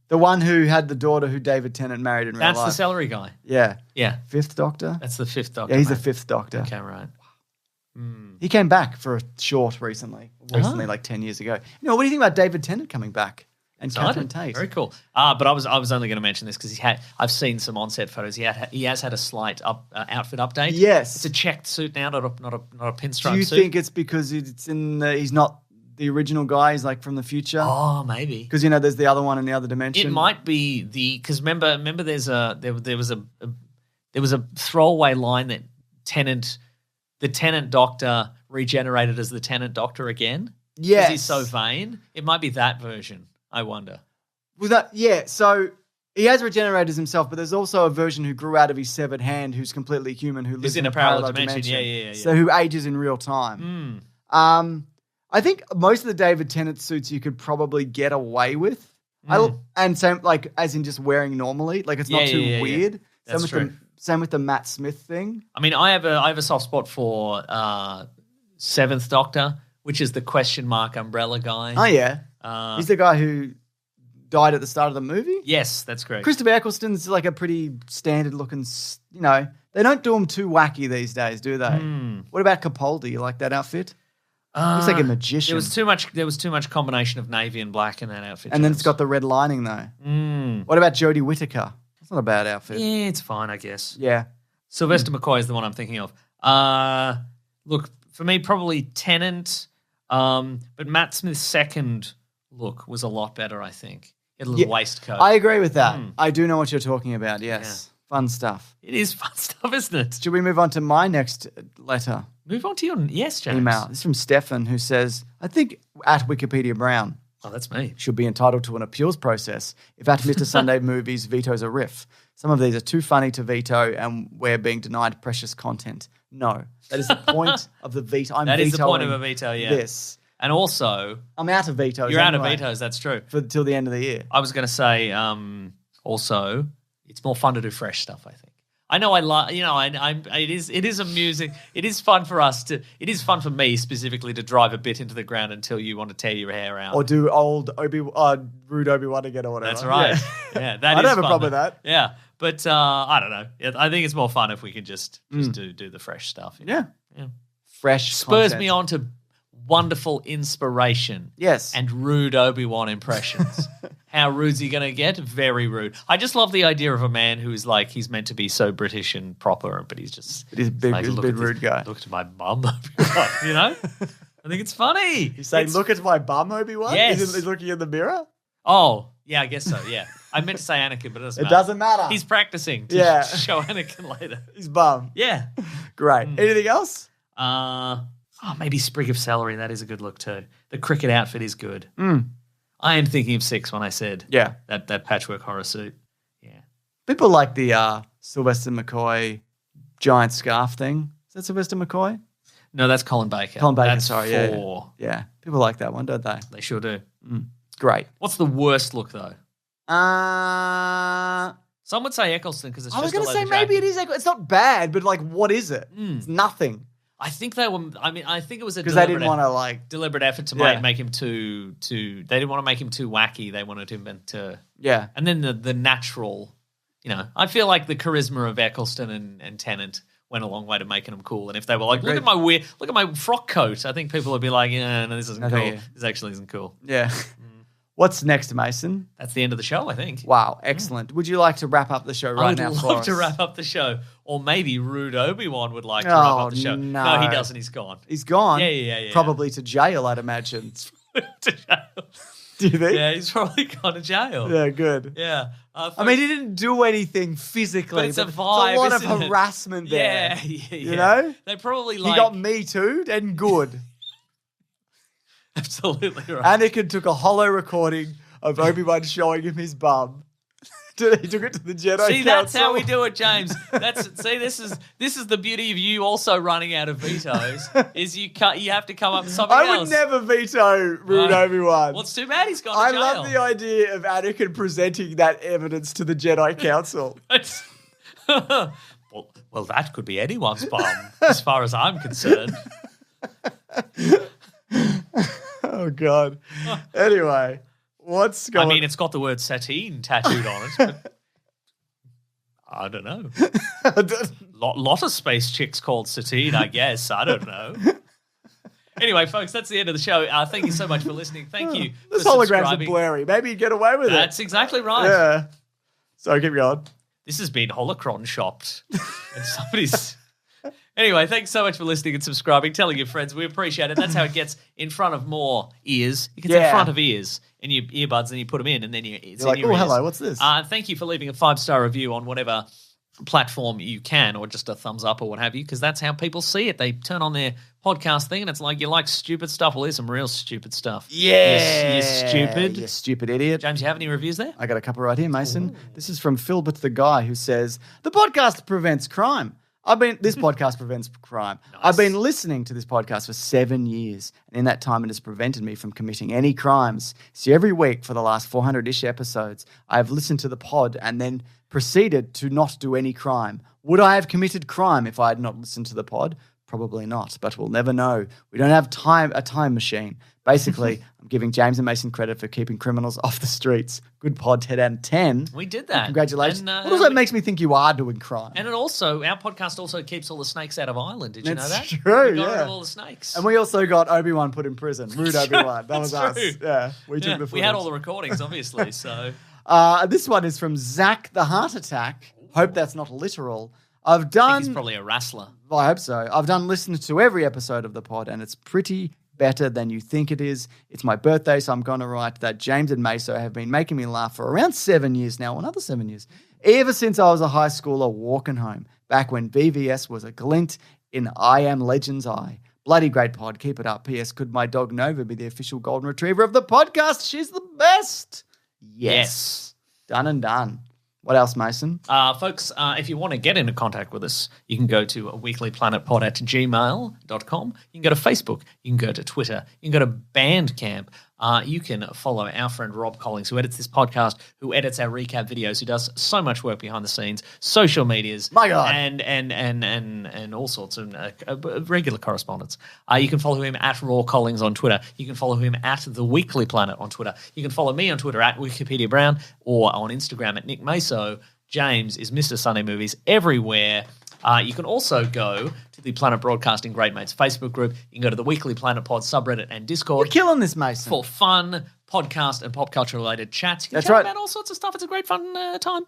The one who had the daughter who David Tennant married in real life. that's the celery guy. Yeah. Yeah, Fifth Doctor? that's the Fifth Doctor. Yeah, he's the mate. fifth Doctor. Okay, right. He came back for a short recently, like 10 years ago. What do you think about David Tennant coming back and Catherine Tate? Very cool. But I was only going to mention this because I've seen some on-set photos. He has had a slight outfit update. Yes. It's a checked suit now, not a pinstripe suit. Do you think it's because he's not the original guy? He's like from the future? Oh, maybe. Because there's the other one in the other dimension. It might be because remember there was a throwaway line that the Tennant Doctor regenerated as the Tennant Doctor again. Yes. Because he's so vain. It might be that version, I wonder. So he has regenerated as himself, but there's also a version who grew out of his severed hand who's completely human, who lives in a parallel dimension. Yeah. So who ages in real time. I think most of the David Tennant suits you could probably get away with. And same, like, as in just wearing normally. Like, it's not too weird. That's true. Same with the Matt Smith thing. I mean, I have a soft spot for Seventh Doctor, which is the question mark umbrella guy. Oh, yeah. He's the guy who died at the start of the movie? Yes, that's correct. Christopher Eccleston's like a pretty standard-looking, they don't do him too wacky these days, do they? What about Capaldi? You like that outfit? Looks like a magician. There was too much combination of navy and black in that outfit. And then it's got the red lining, though. What about Jodie Whittaker? That's not a bad outfit. Yeah, it's fine, I guess. Yeah. Sylvester McCoy is the one I'm thinking of. Look, for me, probably Tennant, but Matt Smith's second look was a lot better, I think. He had a little waistcoat. I agree with that. I do know what you're talking about, yes. Yeah. Fun stuff. It is fun stuff, isn't it? Should we move on to my next letter? Move on to your yes, James. email. This is from Stefan, who says, I think at Wikipedia Brown Oh, that's me. should be entitled to an appeals process if at Mr. Sunday Movies vetoes a riff. Some of these are too funny to veto and we're being denied precious content. No, that is the point of the veto. That is the point of a veto, yeah. This. And also, I'm out of vetoes. you're out of anyway, vetoes. That's true. till the end of the year. I was going to say, also, it's more fun to do fresh stuff, I think. I know I like, it is amusing. It is fun for us it is fun for me specifically to drive a bit into the ground until you want to tear your hair out. Or do old rude Obi-Wan again or whatever. That's right. Yeah, that I don't is have a fun. problem with that. Yeah, but I don't know. I think it's more fun if we can just do the fresh stuff. You know? Yeah. Fresh Spurs content. me on to wonderful inspiration. Yes. And rude Obi-Wan impressions. How rude's he going to get? Very rude. I just love the idea of a man who is like, he's meant to be so British and proper, but he's just... He's a big rude guy. Look at my bum, Obi-Wan, you know? I think it's funny. You say, look at my bum, Obi-Wan? Yes. He's looking in the mirror? Oh, yeah, I guess so, yeah. I meant to say Anakin, but it doesn't It matter. doesn't matter. He's practicing to show Anakin later. His bum. Yeah. Great. Anything else? Maybe Sprig of Celery. That is a good look too. The cricket outfit is good. Mm. I am thinking of 6 when I said that patchwork horror suit. Yeah. People like the Sylvester McCoy giant scarf thing. Is that Sylvester McCoy? No, that's Colin Baker. Colin Baker, that's sorry. Yeah. People like that one, don't they? They sure do. It's great. What's the worst look though? I Some would say Eccleston because it's just was going to a say leather maybe jacket. it is. It's not bad, but like, what is it? It's nothing. I think they were. I mean, I think it was a Because they didn't want to like. deliberate effort to make him too. They didn't want to make him too wacky. They wanted him to. Yeah. And then the natural, I feel like the charisma of Eccleston and Tennant went a long way to making him cool. And if they were like, look at my frock coat, I think people would be like, yeah, no, this isn't cool. Yeah. This actually isn't cool. Yeah. What's next, Mason? That's the end of the show, I think. Wow, excellent. Would you like to wrap up the show right now I would for love us? to wrap up the show. Or maybe Rude Obi-Wan would like to wrap up the show. No. He doesn't. He's gone. He's gone? Yeah. Probably to jail, I'd imagine. To jail. Do you think? Yeah, he's probably gone to jail. Yeah, good. Yeah. I mean, he didn't do anything physically. But it's a but vibe, There's a lot isn't of it? harassment there. Yeah. You know? They probably He like... got Me Too'd and good. Absolutely right. Anakin took a hollow recording of Obi-Wan showing him his bum. He took it to the Jedi See, that's Council. how we do it, James. This is the beauty of you also running out of vetoes. Is you have to come up with something I else. would never veto Rude Obi-Wan. Well, it's too bad he's gone I to jail. love the idea of Anakin presenting that evidence to the Jedi Council. well, that could be anyone's bum, as far as I'm concerned. Oh, God. Anyway, what's going on? I mean, it's got the word Satine tattooed on it, but I don't know. Lot of space chicks called Satine, I guess. I don't know. Anyway, folks, that's the end of the show. Thank you so much for listening. Thank you This for hologram's are subscribing. blurry. Maybe you get away with That's exactly right. it. Yeah. So keep going. This has been holocron shopped. And somebody's... Anyway, thanks so much for listening and subscribing, telling your friends. We appreciate it. That's how it gets in front of more ears. It gets in front of ears in your earbuds, and you put them in, and then it's You're in like, your oh, ears. hello, what's this? Thank you for leaving a 5-star review on whatever platform you can, or just a thumbs up or what have you, because that's how people see it. They turn on their podcast thing, and it's like, you like stupid stuff? Well, here's some real stupid stuff. Yeah. You stupid. You stupid idiot. James, you have any reviews there? I got a couple right here, Mason. This is from Philbert the Guy, who says, the podcast prevents crime. This podcast prevents crime. Nice. I've been listening to this podcast for 7 years, and in that time it has prevented me from committing any crimes. So every week for the last 400-ish episodes, I've listened to the pod and then proceeded to not do any crime. Would I have committed crime if I had not listened to the pod? Probably not, but we'll never know. We don't have a time machine. Basically, I'm giving James and Mason credit for keeping criminals off the streets. Good pod, 10 out of 10. We did that. Congratulations. And, What also makes me think you are doing crime. And our podcast also keeps all the snakes out of Ireland. Did you know that? It's true, We got rid yeah. of all the snakes. And we also got Obi-Wan put in prison. Rude Obi-Wan. That was That's us. true. Yeah, we took the footage. we had all the recordings, obviously, so... This one is from Zach the Heart Attack. Hope that's not literal. I think he's probably a wrestler. I hope so. I've listened to every episode of the pod, and it's pretty better than you think it is. It's my birthday, so I'm going to write that James and Meso have been making me laugh for around 7 years now, another 7 years. Ever since I was a high schooler walking home, back when VVS was a glint in I Am Legend's eye. Bloody great pod. Keep it up. P.S. Could my dog Nova be the official golden retriever of the podcast? She's the best. Yes. Done and done. What else, Mason? Folks, if you want to get into contact with us, you can go to weeklyplanetpod@gmail.com. You can go to Facebook. You can go to Twitter. You can go to Bandcamp. You can follow our friend Rob Collins, who edits this podcast, who edits our recap videos, who does so much work behind the scenes, social medias, My God, and all sorts of regular correspondence. You can follow him at Raw Collins on Twitter. You can follow him at The Weekly Planet on Twitter. You can follow me on Twitter at Wikipedia Brown or on Instagram at Nick Meso. James is Mr. Sunday Movies everywhere. You can also go to the Planet Broadcasting Great Mates Facebook group. You can go to the Weekly Planet Pod subreddit and Discord. You're killing this, Mason. For fun, podcast, and pop culture-related chats. You can That's chat right. about all sorts of stuff. It's a great fun time.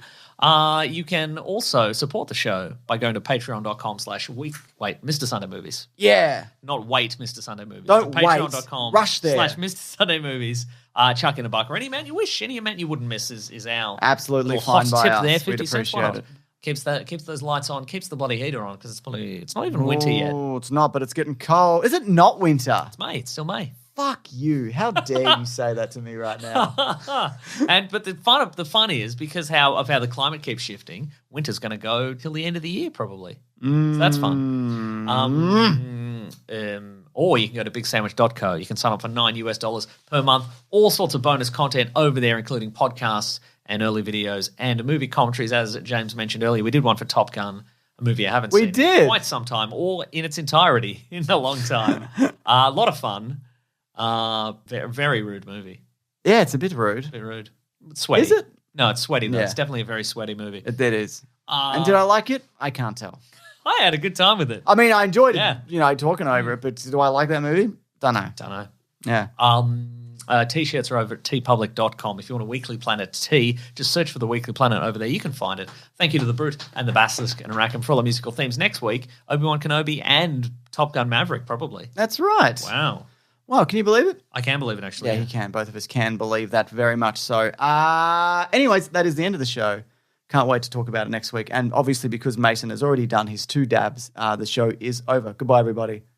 You can also support the show by going to patreon.com/week. Wait, Mr. Sunday Movies. Yeah. Not wait, Mr. Sunday Movies. Don't wait. Patreon.com Rush there. /Mr. Sunday Movies. Chuck in a buck or any amount you wish. Any amount you wouldn't miss is our Absolutely little fine hot by tip us. there. We'd 50 cents. Why appreciate not? it. Keeps those lights on, keeps the bloody heater on because it's not even winter yet. Oh, it's not, but it's getting cold. Is it not winter? It's May. It's still May. Fuck you. How dare you say that to me right now? But the fun is because how the climate keeps shifting, winter's going to go till the end of the year probably. So that's fun. Or you can go to bigsandwich.co. You can sign up for $9 per month. All sorts of bonus content over there, including podcasts and early videos and movie commentaries. As James mentioned earlier, we did one for Top Gun, a movie I haven't seen in quite some time, or in its entirety in a long time. A lot of fun. Very, very rude movie. Yeah, it's a bit rude. A bit rude. It's sweaty. Is it? No, it's sweaty though. Yeah. It's definitely a very sweaty movie. It is. And did I like it? I can't tell. I had a good time with it. I mean, I enjoyed Yeah. it, talking over it, but do I like that movie? Don't know. Don't know. Yeah. T-shirts are over at tpublic.com. If you want a Weekly Planet tee, just search for the Weekly Planet over there. You can find it. Thank you to The Brute and the Basilisk and Arachne for all the musical themes. Next week, Obi-Wan Kenobi and Top Gun Maverick, probably. That's right. Wow. Wow, can you believe it? I can believe it, actually. Yeah, you can. Both of us can believe that very much so. Anyways, that is the end of the show. Can't wait to talk about it next week. And obviously, because Mason has already done his 2 dabs, the show is over. Goodbye, everybody.